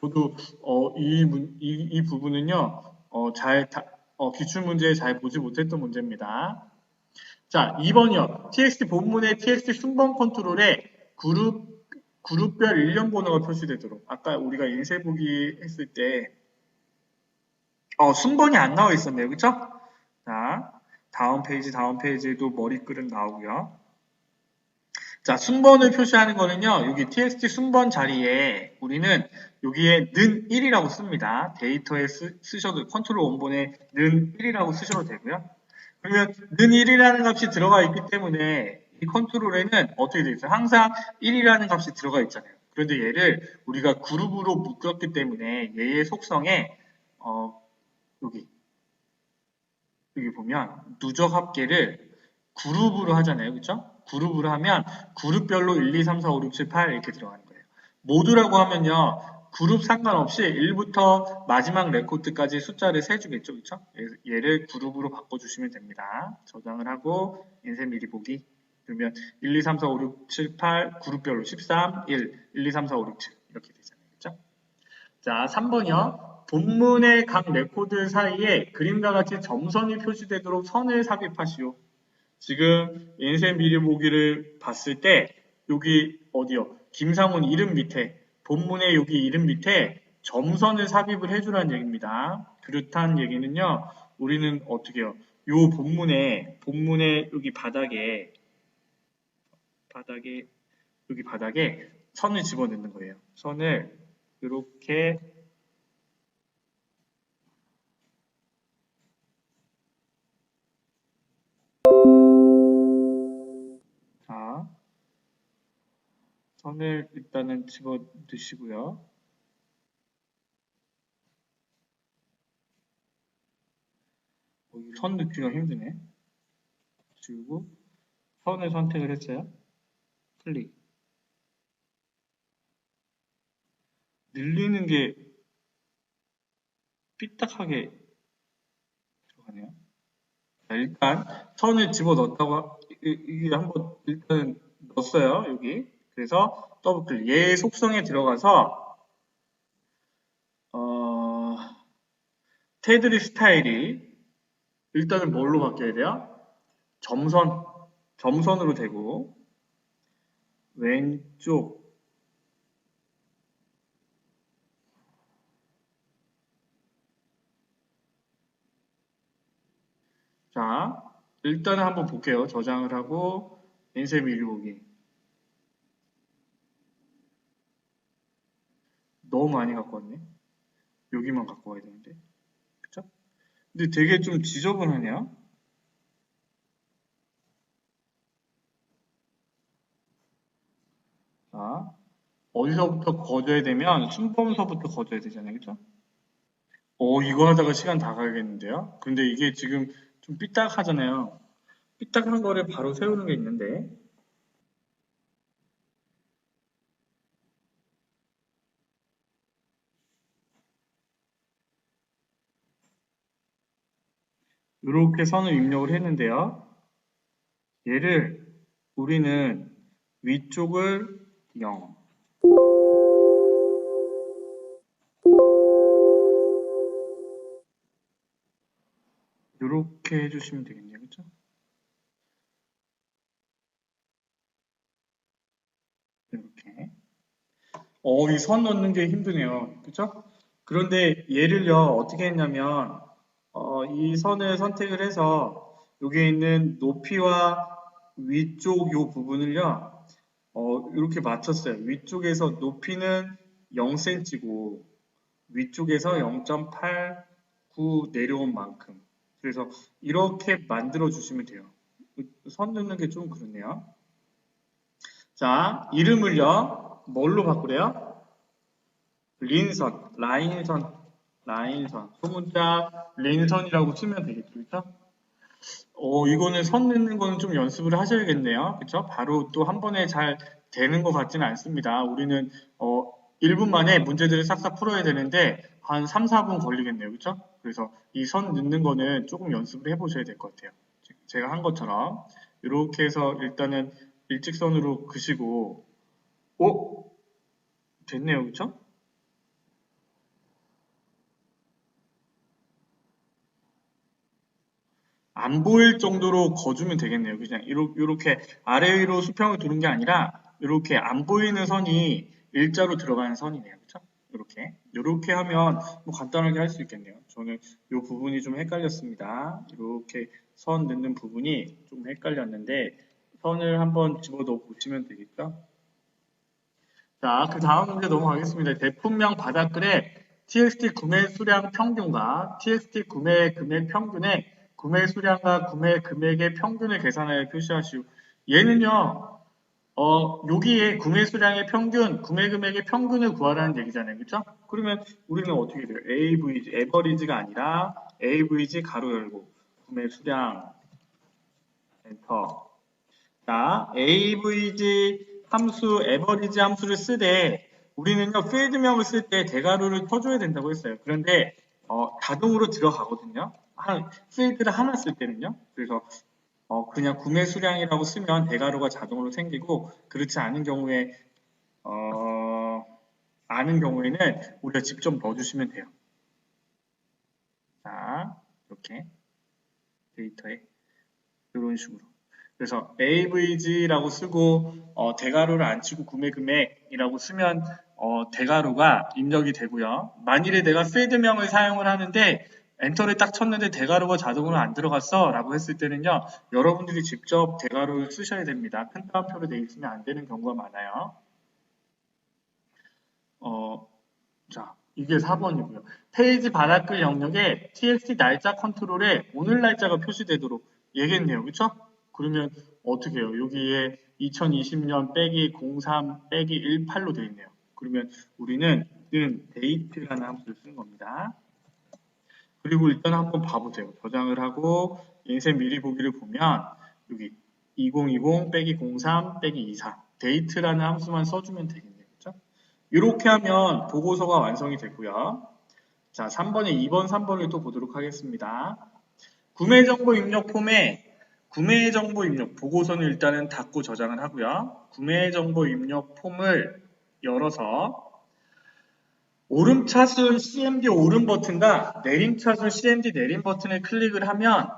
저도 이 부분은요, 기출문제에 잘 보지 못했던 문제입니다. 자, 2번이요. txt 본문의 txt 순번 컨트롤에 그룹별 일련 번호가 표시되도록. 아까 우리가 인쇄 보기 했을 때, 순번이 안 나와 있었네요. 그쵸? 자, 다음 페이지에도 머리글은 나오고요. 자, 순번을 표시하는 거는요. 여기 txt 순번 자리에 우리는 여기에 는 1이라고 씁니다. 데이터에 쓰셔도 컨트롤 원본에 는 1이라고 쓰셔도 되고요. 그러면 는 1이라는 값이 들어가 있기 때문에 이 컨트롤에는 어떻게 되어 있어요? 항상 1이라는 값이 들어가 있잖아요. 그런데 얘를 우리가 그룹으로 묶었기 때문에 얘의 속성에 여기 보면 누적 합계를 그룹으로 하잖아요. 그렇죠? 그룹으로 하면 그룹별로 1, 2, 3, 4, 5, 6, 7, 8 이렇게 들어가는 거예요. 모두라고 하면요. 그룹 상관없이 1부터 마지막 레코드까지 숫자를 세주겠죠. 그렇죠? 얘를 그룹으로 바꿔주시면 됩니다. 저장을 하고 인쇄 미리 보기. 그러면 1, 2, 3, 4, 5, 6, 7, 8 그룹별로 13, 1, 1, 2, 3, 4, 5, 6, 7 이렇게 되잖아요. 그렇죠? 자, 3번이요. 본문의 각 레코드 사이에 그림과 같이 점선이 표시되도록 선을 삽입하시오. 지금 인쇄 미리 보기를 봤을 때 여기 어디요? 김상훈 이름 밑에 본문의 여기 이름 밑에 점선을 삽입을 해주라는 얘기입니다. 그렇다는 얘기는요. 우리는 어떻게 해요? 요 본문에 여기 여기 바닥에 선을 집어넣는 거예요. 선을 이렇게 자, 선을 일단은 집어 넣으시고요. 선 넣기가 힘드네. 지우고 선을 선택을 했어요. 클릭. 늘리는 게 삐딱하게 들어가네요. 자, 일단 선을 집어 넣었다고 이게 한번 일단 넣었어요. 여기. 그래서 더블 클릭. 얘 속성에 들어가서 어, 테두리 스타일이 일단은 뭘로 바뀌어야 돼요? 점선으로 되고 왼쪽 자 일단은 한번 볼게요. 저장을 하고 인쇄 미리 보기. 너무 많이 갖고 왔네. 여기만 갖고 와야 되는데. 그쵸? 근데 되게 좀 지저분하네요. 자, 어디서부터 거둬야 되면 순범서부터 거둬야 되잖아요. 그쵸? 이거 하다가 시간 다 가겠는데요? 근데 이게 지금 좀 삐딱하잖아요. 삐딱한 거를 바로 세우는 게 있는데 이렇게 선을 입력을 했는데요. 얘를 우리는 위쪽을 0, 이렇게 해주시면 되겠네요. 그쵸? 이렇게. 이 선 넣는 게 힘드네요. 그쵸? 그런데 얘를요, 어떻게 했냐면, 이 선을 선택을 해서 여기에 있는 높이와 위쪽 요 부분을요, 이렇게 맞췄어요. 위쪽에서 높이는 0cm고, 위쪽에서 0.89 내려온 만큼. 그래서 이렇게 만들어 주시면 돼요. 선 넣는 게 좀 그렇네요. 자, 이름을요, 뭘로 바꾸래요? 린선, 라인선, 라인선. 소문자 린선이라고 쓰면 되겠죠, 그쵸? 이거는 선 넣는 거는 좀 연습을 하셔야겠네요. 그쵸? 바로 또 한 번에 잘 되는 것 같지는 않습니다. 우리는, 1분 만에 문제들을 싹싹 풀어야 되는데, 한 3, 4분 걸리겠네요. 그쵸? 그래서 이 선 넣는 거는 조금 연습을 해보셔야 될 것 같아요. 제가 한 것처럼. 이렇게 해서 일단은 일직선으로 그시고, 오! 됐네요. 그쵸? 안 보일 정도로 거주면 되겠네요. 그냥 이렇게 아래 위로 수평을 두는 게 아니라 이렇게 안 보이는 선이 일자로 들어가는 선이네요. 그렇죠? 이렇게 하면 뭐 간단하게 할 수 있겠네요. 저는 이 부분이 좀 헷갈렸습니다. 이렇게 선 넣는 부분이 좀 헷갈렸는데 선을 한번 집어넣어 보시면 되겠죠? 자, 그 다음 문제 넘어가겠습니다. 제품명 바닥글에 TXT 구매 수량 평균과 TXT 구매 금액 평균의 구매 수량과 구매 금액의 평균을 계산하여 표시하시오. 얘는요, 여기에 구매 수량의 평균, 구매 금액의 평균을 구하라는 얘기잖아요. 그쵸? 그러면 우리는 어떻게 돼요? AVG, 에버리지가 아니라 AVG 가로 열고 구매 수량 엔터. 자, AVG 함수, 에버리지 함수를 쓰되 우리는요, 필드명을 쓸 때 대괄호를 쳐줘야 된다고 했어요. 그런데 자동으로 들어가거든요. 필드를 하나 쓸 때는요. 그래서 그냥 구매 수량이라고 쓰면 대괄호가 자동으로 생기고 그렇지 않은 경우에 아는 경우에는 우리가 직접 넣어주시면 돼요. 자, 이렇게 데이터에 이런 식으로. 그래서 AVG라고 쓰고 대괄호를 안 치고 구매 금액이라고 쓰면 대괄호가 입력이 되고요. 만일에 내가 필드명을 사용을 하는데 엔터를 딱 쳤는데 대괄호가 자동으로 안 들어갔어 라고 했을 때는요. 여러분들이 직접 대괄호를 쓰셔야 됩니다. 큰 따옴표로 되어 있으면 안 되는 경우가 많아요. 자, 이게 4번이고요. 페이지 바닥글 영역에 txt 날짜 컨트롤에 오늘 날짜가 표시되도록 얘기했네요. 그쵸? 그러면 어떻게 해요? 여기에 2020년 빼기 03 빼기 18로 되어 있네요. 그러면 우리는 date라는 함수를 쓴 겁니다. 그리고 일단 한번 봐보세요. 저장을 하고 인쇄 미리 보기를 보면 여기 2020 빼기 03 빼기 24 date라는 함수만 써주면 되겠네요. 그쵸? 이렇게 하면 보고서가 완성이 되고요. 자, 3번에 2번, 3번을 또 보도록 하겠습니다. 구매정보 입력 폼에 구매정보 입력 보고서는 일단은 닫고 저장을 하고요. 구매정보 입력 폼을 열어서 오름차순 CMD 오름 버튼과 내림차순 CMD 내림 버튼을 클릭을 하면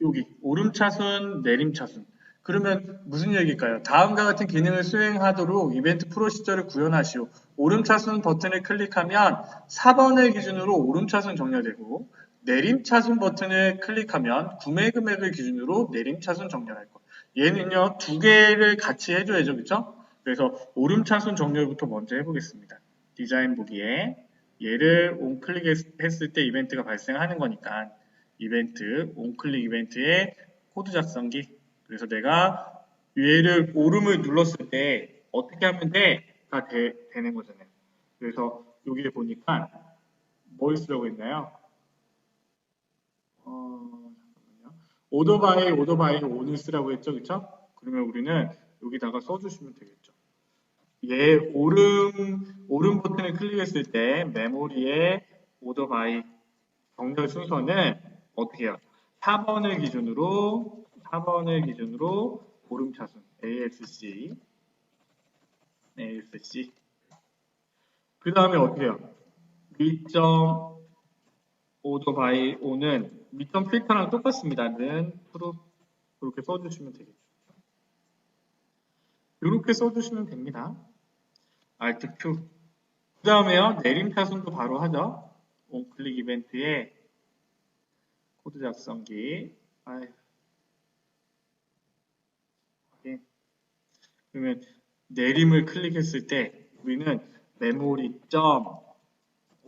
여기 오름차순 내림차순 그러면 무슨 얘기일까요? 다음과 같은 기능을 수행하도록 이벤트 프로시저를 구현하시오. 오름차순 버튼을 클릭하면 4번을 기준으로 오름차순 정렬되고 내림차순 버튼을 클릭하면 구매 금액을 기준으로 내림차순 정렬할 거. 얘는요 두 개를 같이 해줘야죠, 그렇죠? 그래서 오름차순 정렬부터 먼저 해보겠습니다. 디자인 보기에 얘를 온클릭했을 때 이벤트가 발생하는 거니까 이벤트, 온클릭 이벤트의 코드 작성기. 그래서 내가 얘를 오름을 눌렀을 때 어떻게 하면 돼? 다 되는 거잖아요. 그래서 여기에 보니까 뭘 쓰라고 했나요? 잠깐만요. 오더바이 온을 쓰라고 했죠, 그쵸? 그러면 우리는 여기다가 써주시면 되겠죠. 얘 오름 버튼을 클릭했을 때 메모리에 오더바이 정렬 순서는 어떻게 해요? 4번을 기준으로 오름차순 ASC. 그 다음에 어떻게 해요? 미점 오더 바이 오는 미점 필터랑 똑같습니다. 는 프로 이렇게 써주시면 되겠죠. 이렇게 써주시면 됩니다. Alt Q. 그 다음에요. 내림차순도 바로 하죠. 온클릭 이벤트에 코드 작성기. 그러면 내림을 클릭했을 때 우리는 메모리 점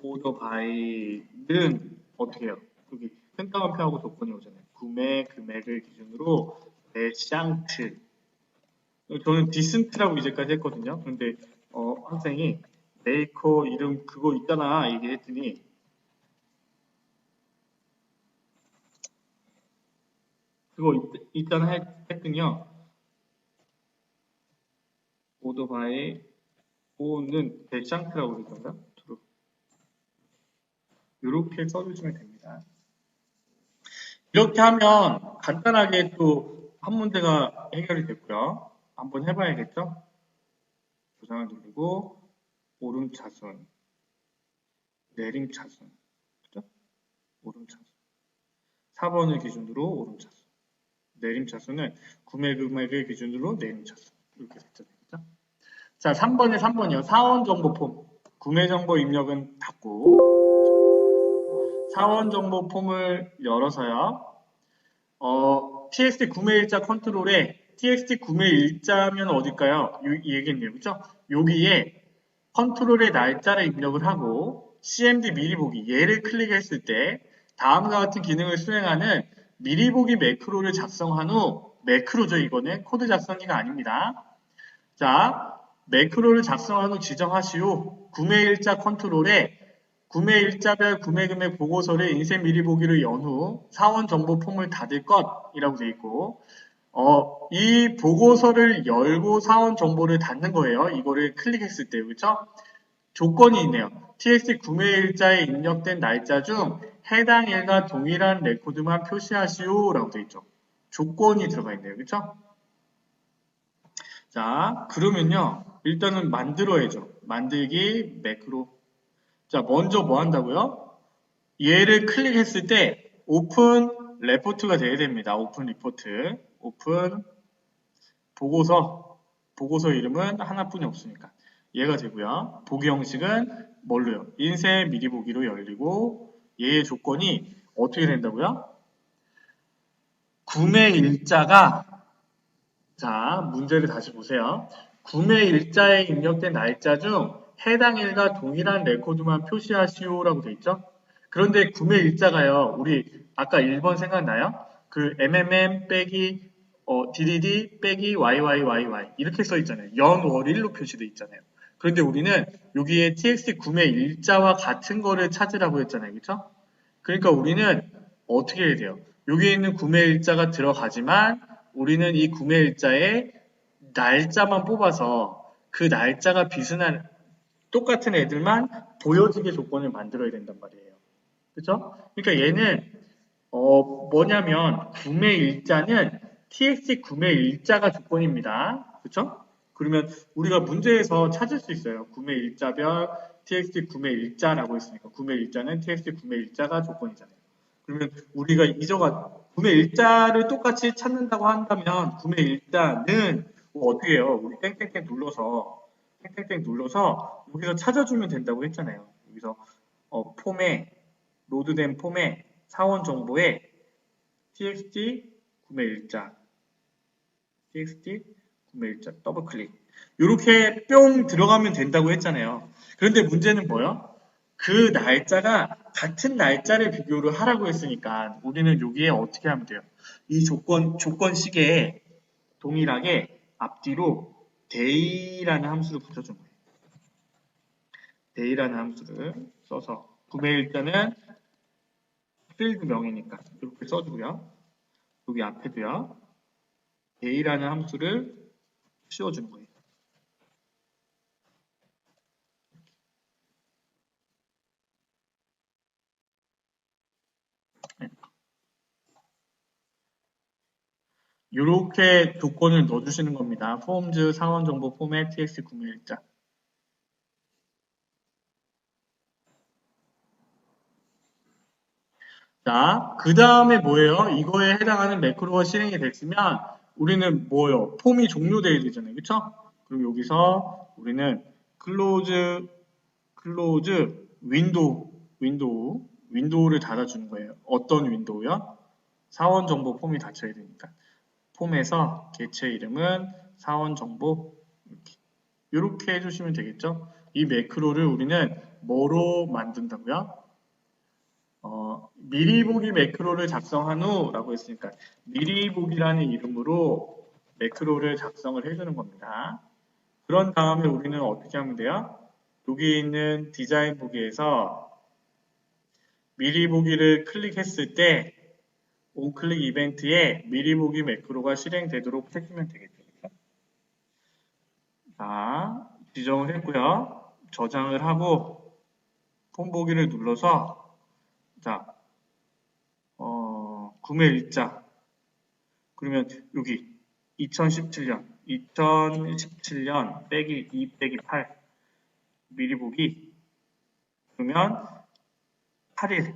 오더 바이는 어떻게 해요? 여기 펜타곤표하고 조건이 오잖아요. 구매 금액을 기준으로 레샹트. 저는 디슨트라고 이제까지 했거든요. 근데 학생이 메이커 이름 그거 있잖아 얘기했더니 그거 있잖아 했더니요. 오더 바이 오는 레샹트라고 그러던가? 이렇게 써주시면 됩니다. 이렇게 하면 간단하게 또 한 문제가 해결이 됐고요. 한번 해봐야겠죠? 조상을 누르고 오름차순, 내림차순, 그죠? 오름차순. 4번을 기준으로 오름차순, 내림차순은 구매 금액을 기준으로 내림차순. 이렇게 됐잖아요. 그죠? 자, 3번이요. 사원 정보 폼. 구매 정보 입력은 닫고 사원 정보 폼을 열어서요. TXT 구매일자 컨트롤에 TXT 구매일자면 어딜까요? 이 얘기했네요. 그죠? 여기에 컨트롤의 날짜를 입력을 하고 CMD 미리 보기 얘를 클릭했을 때 다음과 같은 기능을 수행하는 미리 보기 매크로를 작성한 후 매크로죠. 이거는 코드 작성기가 아닙니다. 자, 매크로를 작성한 후 지정하시오. 구매일자 컨트롤에 구매일자별 구매금액 보고서를 인쇄 미리 보기를 연 후 사원 정보 폼을 닫을 것이라고 되어 있고 이 보고서를 열고 사원 정보를 닫는 거예요. 이거를 클릭했을 때 그렇죠? 조건이 있네요. TXT 구매일자에 입력된 날짜 중 해당 일과 동일한 레코드만 표시하시오 라고 되어 있죠. 조건이 들어가 있네요. 그렇죠? 자, 그러면요. 일단은 만들어야죠. 만들기 매크로. 자, 먼저 뭐 한다고요? 얘를 클릭했을 때 오픈 레포트가 돼야 됩니다. 오픈 리포트. 오픈 보고서 이름은 하나뿐이 없으니까 얘가 되고요. 보기 형식은 뭘로요? 인쇄 미리 보기로 열리고 얘의 조건이 어떻게 된다고요? 구매 일자가 자 문제를 다시 보세요. 구매 일자에 입력된 날짜 중 해당 일과 동일한 레코드만 표시하시오라고 돼 있죠? 그런데 구매 일자가요. 우리 아까 1번 생각나요? 그 MMM 빼기 DDD 빼기 YYYY 이렇게 써 있잖아요. 연월일로 표시되어 있잖아요. 그런데 우리는 여기에 TXT 구매 일자와 같은 거를 찾으라고 했잖아요. 그렇죠? 그러니까 우리는 어떻게 해야 돼요? 여기에 있는 구매 일자가 들어가지만 우리는 이 구매 일자에 날짜만 뽑아서 그 날짜가 비슷한 똑같은 애들만 보여지게 조건을 만들어야 된단 말이에요. 그죠? 그러니까 얘는 뭐냐면 구매 일자는 TXT 구매 일자가 조건입니다. 그쵸? 그러면 우리가 문제에서 찾을 수 있어요. 구매 일자별 TXT 구매 일자라고 했으니까 구매 일자는 TXT 구매 일자가 조건이잖아요. 그러면 우리가 구매 일자를 똑같이 찾는다고 한다면 구매 일자는 뭐 어떻게 해요? 우리 땡땡땡 눌러서 여기서 찾아주면 된다고 했잖아요. 여기서 폼에 로드된 폼에 사원 정보에 txt 구매일자 더블 클릭 이렇게 뿅 들어가면 된다고 했잖아요. 그런데 문제는 뭐요? 그 날짜가 같은 날짜를 비교를 하라고 했으니까 우리는 여기에 어떻게 하면 돼요? 이 조건 시계에 동일하게 앞뒤로 day라는 함수를 붙여준 거예요. day라는 함수를 써서 구매일자는 필드 명이니까 이렇게 써주고요. 여기 앞에도요. day라는 함수를 씌워주는 거예요. 이렇게 조건을 넣어주시는 겁니다. 폼즈 사원정보 포맷 tx 구매일자. 자, 그 다음에 뭐예요? 이거에 해당하는 매크로가 실행이 됐으면 우리는 뭐예요? 폼이 종료돼야 되잖아요. 그쵸? 그럼 여기서 우리는 클로즈 윈도우를 닫아주는 거예요. 어떤 윈도우요? 사원 정보 폼이 닫혀야 되니까. 폼에서 개체 이름은 사원 정보 이렇게 해주시면 되겠죠? 이 매크로를 우리는 뭐로 만든다고요? 미리 보기 매크로를 작성한 후라고 했으니까 미리 보기라는 이름으로 매크로를 작성을 해주는 겁니다. 그런 다음에 우리는 어떻게 하면 돼요? 여기 있는 디자인 보기에서 미리 보기를 클릭했을 때 온클릭 이벤트에 미리 보기 매크로가 실행되도록 해주면 되겠죠. 자, 지정을 했고요. 저장을 하고 폼 보기를 눌러서 자, 구매 일자 그러면 여기 2017년 빼기 2 빼기 8 미리 보기 그러면 8일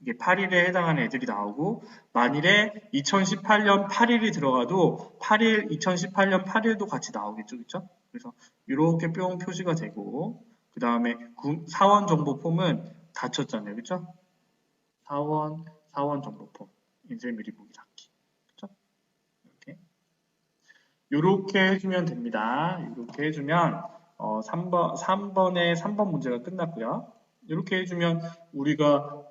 이게 8일에 해당하는 애들이 나오고 만일에 2018년 8일이 들어가도 2018년 8일도 같이 나오겠죠, 그렇죠? 그래서 이렇게 뿅 표시가 되고 그 다음에 사원 정보 폼은 닫혔잖아요, 그렇죠? 사원 정보 폼 인쇄 미리 보기 닫기, 그렇죠? 이렇게 해주면 됩니다. 이렇게 해주면 3번의 문제가 끝났고요. 이렇게 해주면 우리가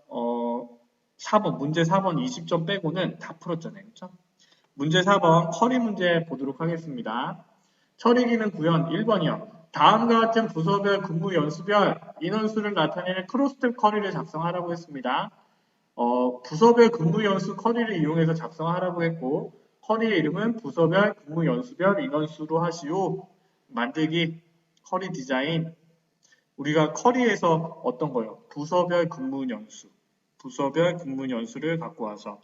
4번, 문제 4번 20점 빼고는 다 풀었잖아요. 그렇죠? 문제 4번 커리 문제 보도록 하겠습니다. 처리기능 구현 1번이요. 다음과 같은 부서별 근무 연수별 인원수를 나타내는 크로스텝 커리를 작성하라고 했습니다. 부서별 근무 연수 커리를 이용해서 작성하라고 했고 커리의 이름은 부서별 근무 연수별 인원수로 하시오. 만들기 커리 디자인 우리가 커리에서 어떤 거요? 부서별 근무 연수를 갖고 와서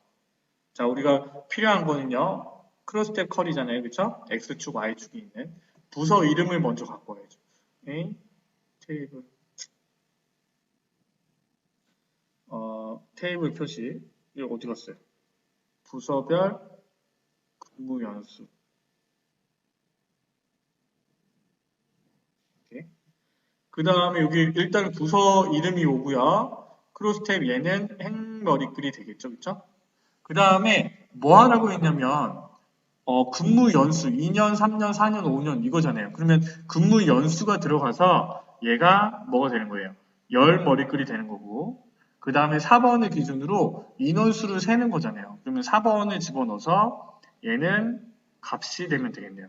자 우리가 필요한 거는요. 크로스텝 커리잖아요. 그쵸? X축, Y축이 있는 부서 이름을 먼저 갖고 와야죠. 오케이? 테이블 테이블 표시 이거 어디 갔어요? 부서별 근무 연수 그 다음에 여기 일단 부서 이름이 오고요. 크로스텝 얘는 행머리글이 되겠죠. 그쵸? 그 다음에 뭐 하라고 했냐면 근무 연수 2년, 3년, 4년, 5년 이거잖아요. 그러면 근무 연수가 들어가서 얘가 뭐가 되는 거예요? 열 머리글이 되는 거고 그 다음에 4번을 기준으로 인원수를 세는 거잖아요. 그러면 4번을 집어넣어서 얘는 값이 되면 되겠네요.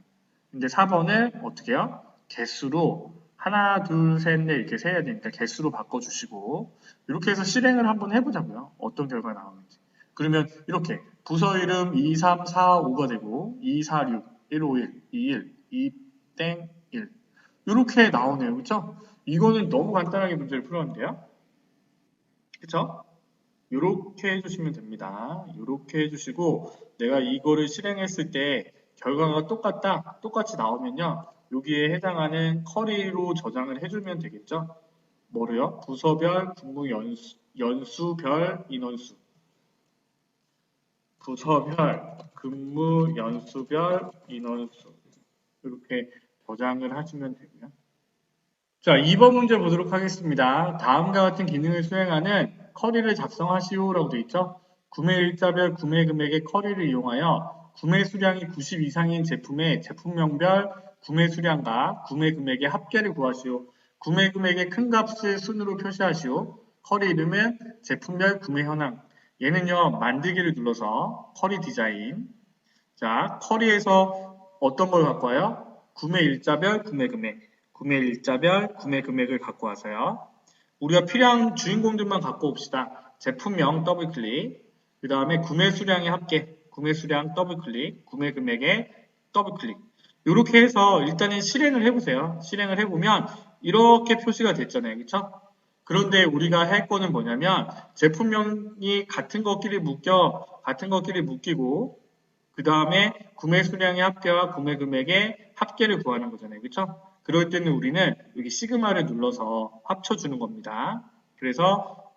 근데 4번을 어떻게 해요? 개수로 하나, 둘, 셋, 넷 이렇게 세야 되니까 개수로 바꿔주시고 이렇게 해서 실행을 한번 해보자고요. 어떤 결과가 나오는지. 그러면 이렇게 부서 이름 2, 3, 4, 5가 되고 2, 4, 6, 1, 5, 1, 2, 1, 2, 땡, 1 이렇게 나오네요. 그렇죠? 이거는 너무 간단하게 문제를 풀었는데요. 그렇죠? 이렇게 해주시면 됩니다. 이렇게 해주시고 내가 이거를 실행했을 때 결과가 똑같이 나오면요. 여기에 해당하는 커리로 저장을 해주면 되겠죠. 뭐래요? 부서별 근무 연수별 인원수 부서별 근무 연수별 인원수 이렇게 저장을 하시면 되고요. 자, 2번 문제 보도록 하겠습니다. 다음과 같은 기능을 수행하는 커리를 작성하시오라고 되어 있죠. 구매 일자별 구매 금액의 커리를 이용하여 구매 수량이 90 이상인 제품의 제품명별 구매 수량과 구매 금액의 합계를 구하시오. 구매 금액의 큰 값을 순으로 표시하시오. 커리 이름은 제품별 구매 현황. 얘는요, 만들기를 눌러서 커리 디자인. 자, 커리에서 어떤 걸 갖고 와요? 구매 일자별 구매 금액. 구매 일자별 구매 금액을 갖고 와서요. 우리가 필요한 주인공들만 갖고 옵시다. 제품명 더블 클릭, 그 다음에 구매 수량의 합계, 구매 수량 더블 클릭, 구매 금액의 더블 클릭. 이렇게 해서 일단은 실행을 해보세요. 실행을 해보면 이렇게 표시가 됐잖아요. 그쵸? 그런데 우리가 할 거는 뭐냐면 제품명이 같은 것끼리 묶이고 그 다음에 구매 수량의 합계와 구매 금액의 합계를 구하는 거잖아요. 그쵸? 그럴 때는 우리는 여기 시그마를 눌러서 합쳐주는 겁니다. 그래서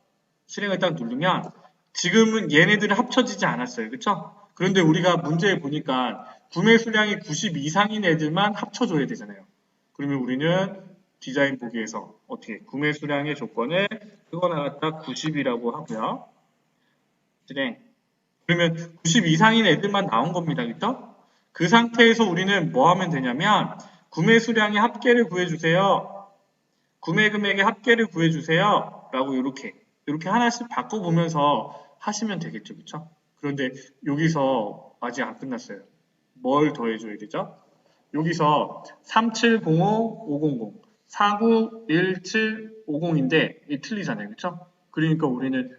실행을 딱 누르면 지금은 얘네들은 합쳐지지 않았어요. 그쵸? 그런데 우리가 문제에 보니까 구매 수량이 90 이상인 애들만 합쳐줘야 되잖아요. 그러면 우리는 디자인 보기에서 어떻게 구매 수량의 조건을 끄거나갔다 90이라고 하고요. 실행. 그러면 90 이상인 애들만 나온 겁니다. 그쵸? 그 상태에서 우리는 뭐 하면 되냐면 구매 수량의 합계를 구해주세요. 구매 금액의 합계를 구해주세요. 라고 이렇게 하나씩 바꿔보면서 하시면 되겠죠. 그쵸? 그런데 여기서 아직 안 끝났어요. 뭘 더해줘야 되죠? 여기서 3705-500, 491750인데 이 틀리잖아요. 그쵸? 그러니까 우리는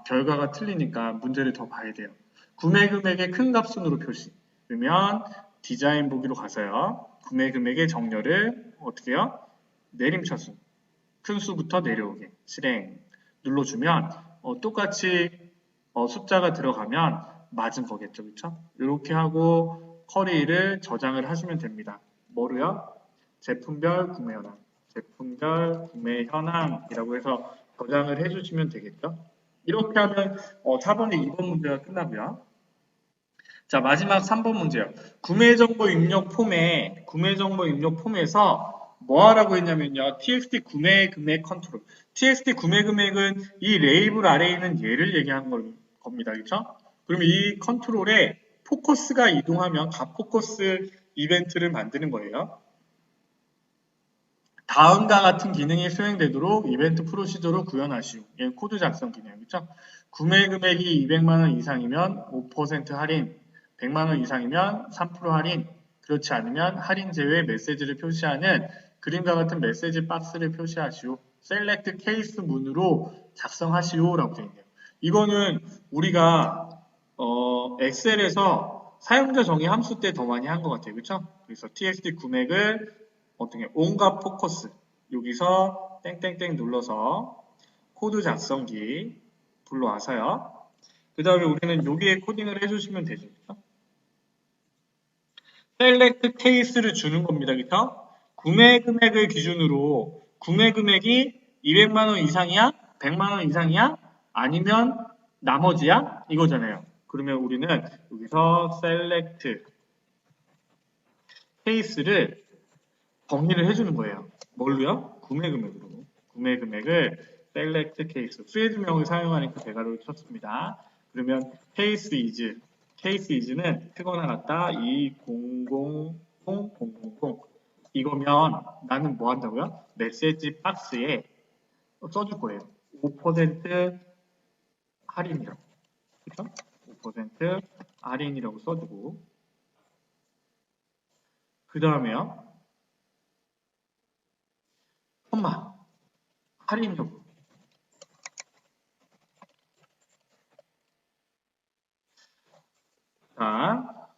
결과가 틀리니까 문제를 더 봐야 돼요. 구매 금액의 큰 값순으로 표시. 그러면 디자인 보기로 가서요. 구매 금액의 정렬을 어떻게 해요? 내림차순. 큰 수부터 내려오게. 실행. 눌러주면 똑같이 숫자가 들어가면 맞은 거겠죠. 그쵸? 이렇게 하고 쿼리를 저장을 하시면 됩니다. 뭐로요? 제품별 구매 현황. 제품별 구매 현황이라고 해서 저장을 해주시면 되겠죠. 이렇게 하면 4번에 2번 문제가 끝나고요. 자, 마지막 3번 문제요. 구매 정보 입력 폼에서 뭐 하라고 했냐면요. txt 구매 금액 컨트롤. txt 구매 금액은 이 레이블 아래에 있는 얘를 얘기하는 겁니다. 그렇죠? 그럼 이 컨트롤에 포커스가 이동하면 각 포커스 이벤트를 만드는 거예요. 다음과 같은 기능이 수행되도록 이벤트 프로시저로 구현하시오. 얘는 코드 작성 기능, 그렇죠? 구매 금액이 200만 원 이상이면 5% 할인, 100만 원 이상이면 3% 할인, 그렇지 않으면 할인 제외 메시지를 표시하는 그림과 같은 메시지 박스를 표시하시오. 셀렉트 케이스 문으로 작성하시오라고 되어 있네요. 이거는 우리가 엑셀에서 사용자 정의 함수 때 더 많이 한 것 같아요, 그렇죠? 그래서 txt 구매를 어떻게 온갖 포커스 여기서 땡땡땡 눌러서 코드 작성기 불러와서요. 그 다음에 우리는 여기에 코딩을 해주시면 되죠. 셀렉트 케이스를 주는 겁니다. 그쵸? 구매 금액을 기준으로 구매 금액이 200만 원 이상이야? 100만 원 이상이야? 아니면 나머지야? 이거잖아요. 그러면 우리는 여기서 셀렉트 케이스를 정리를 해주는 거예요. 뭘로요? 구매 금액으로. 구매 금액을 select case, 수혜주명을 사용하니까 대괄호를 쳤습니다. 그러면 case is는 크거나 같다 20000000 이거면 나는 뭐 한다고요? 메시지 박스에 써줄 거예요. 5% 할인이라고. 그렇죠? 5% 할인이라고 써주고 그 다음에요. 콤마 할인 여부. 자,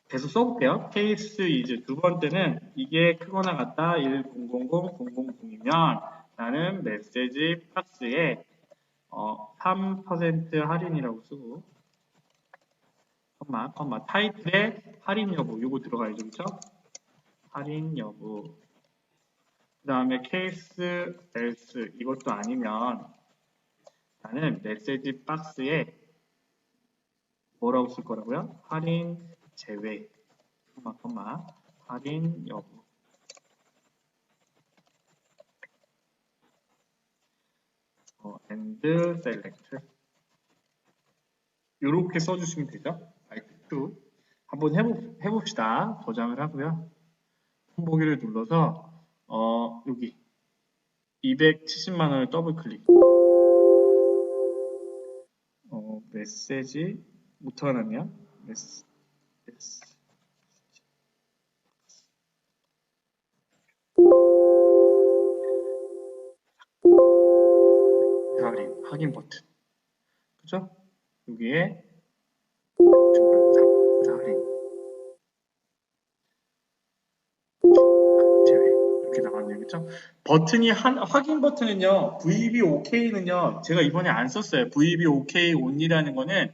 계속 써볼게요. 케이스 이즈 두 번째는 이게 크거나 같다 1000000이면 나는 메시지 박스에 3% 할인이라고 쓰고 컴마 타이틀에 할인 여부 이거 들어가야죠. 그렇죠? 할인 여부 그 다음에 케이스 else 이것도 아니면 나는 메시지 박스에 뭐라고 쓸 거라고요? 할인 제외 컴마 할인 여부 and select 이렇게 써주시면 되죠. Alt2 한번 해봅시다. 저장을 하고요. 홈보기를 눌러서 여기 270만 원을 더블 클릭 메시지 부터 나왔네요. 확인 버튼 그죠? 여기에 할인 제외 이렇게 나왔네요. 그죠? 버튼이 확인 버튼은요. VB OK는요. 제가 이번에 안 썼어요. VB OK ON이라는 거는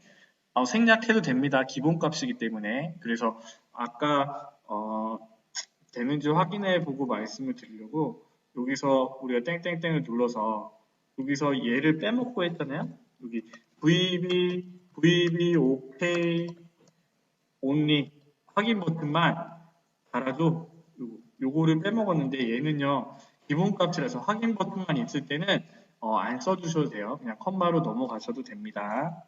생략해도 됩니다. 기본값이기 때문에. 그래서 아까 되는지 확인해 보고 말씀을 드리려고 여기서 우리가 땡땡땡을 눌러서 여기서 얘를 빼먹고 했잖아요. 여기 VB OK only 확인 버튼만 달아도 요거를 빼먹었는데 얘는요 기본값이라서 확인 버튼만 있을 때는 안 써주셔도 돼요. 그냥 컴마로 넘어가셔도 됩니다.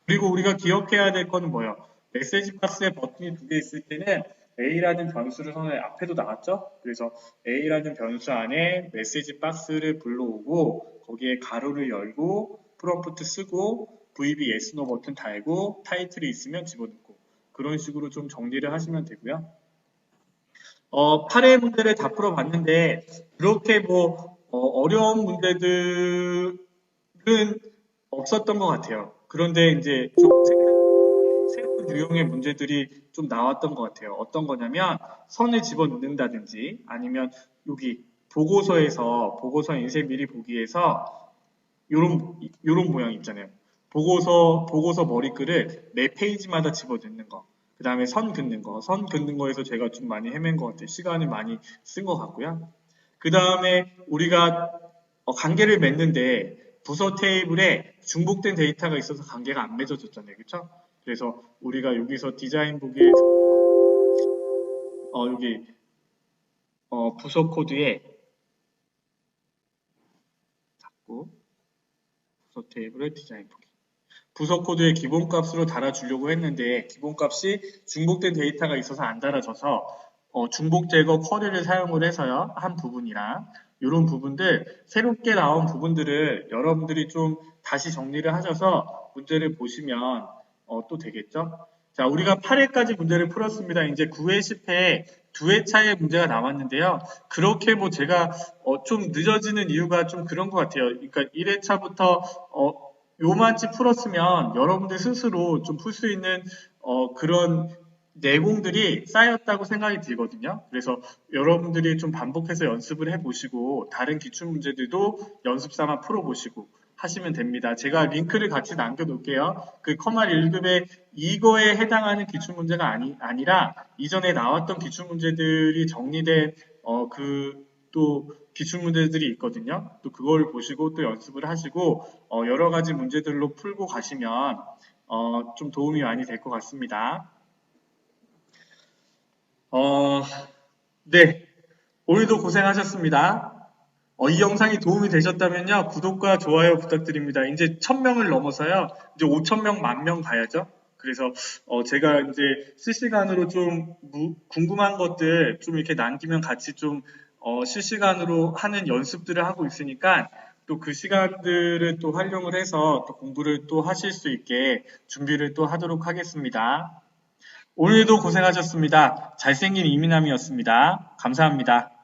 그리고 우리가 기억해야 될 거는 뭐예요? 메시지 박스에 버튼이 두 개 있을 때는 A라는 변수를 선언해 앞에도 나왔죠? 그래서 A라는 변수 안에 메시지 박스를 불러오고 거기에 가로를 열고 프롬프트 쓰고 VB yes no 버튼 달고 타이틀이 있으면 집어넣고 그런 식으로 좀 정리를 하시면 되고요. 8회 문제를 다 풀어봤는데 그렇게 뭐 어려운 문제들은 없었던 것 같아요. 그런데 이제 좀 새로운 유형의 문제들이 좀 나왔던 것 같아요. 어떤 거냐면 선을 집어넣는다든지 아니면 여기 보고서 인쇄 미리 보기에서 요런 모양 있잖아요. 보고서 머리글을 매 페이지마다 집어넣는 거. 그 다음에 선 긋는 거. 선 긋는 거에서 제가 좀 많이 헤맨 것 같아요. 시간을 많이 쓴 것 같고요. 그 다음에 우리가 관계를 맺는데 부서 테이블에 중복된 데이터가 있어서 관계가 안 맺어졌잖아요. 그렇죠? 그래서 우리가 여기서 디자인 보기에 여기 부서 코드에 잡고 부서 테이블에 디자인 보기 부서 코드의 기본값으로 달아주려고 했는데 기본값이 중복된 데이터가 있어서 안 달아져서 중복 제거 쿼리를 사용을 해서요. 한 부분이랑 이런 부분들 새롭게 나온 부분들을 여러분들이 좀 다시 정리를 하셔서 문제를 보시면 또 되겠죠. 자, 우리가 8회까지 문제를 풀었습니다. 이제 9회, 10회 두 회 차의 문제가 나왔는데요. 그렇게 뭐 제가 좀 늦어지는 이유가 좀 그런 것 같아요. 그러니까 1회차부터 요만치 풀었으면 여러분들 스스로 좀 풀 수 있는 그런 내공들이 쌓였다고 생각이 들거든요. 그래서 여러분들이 좀 반복해서 연습을 해보시고 다른 기출문제들도 연습 삼아 풀어보시고 하시면 됩니다. 제가 링크를 같이 남겨놓을게요. 그 커말 1급에 이거에 해당하는 기출문제가 아니라 이전에 나왔던 기출문제들이 정리된 또 기출문제들이 있거든요. 또 그걸 보시고 또 연습을 하시고 여러 가지 문제들로 풀고 가시면 좀 도움이 많이 될 것 같습니다. 네. 오늘도 고생하셨습니다. 이 영상이 도움이 되셨다면요. 구독과 좋아요 부탁드립니다. 이제 1000명을 넘어서요. 이제 5000명, 10,000명 가야죠. 그래서 제가 이제 실시간으로 좀 궁금한 것들 좀 이렇게 남기면 같이 좀 실시간으로 하는 연습들을 하고 있으니까 또 그 시간들을 또 활용을 해서 또 공부를 또 하실 수 있게 준비를 또 하도록 하겠습니다. 오늘도 고생하셨습니다. 잘생긴 이민남이었습니다. 감사합니다.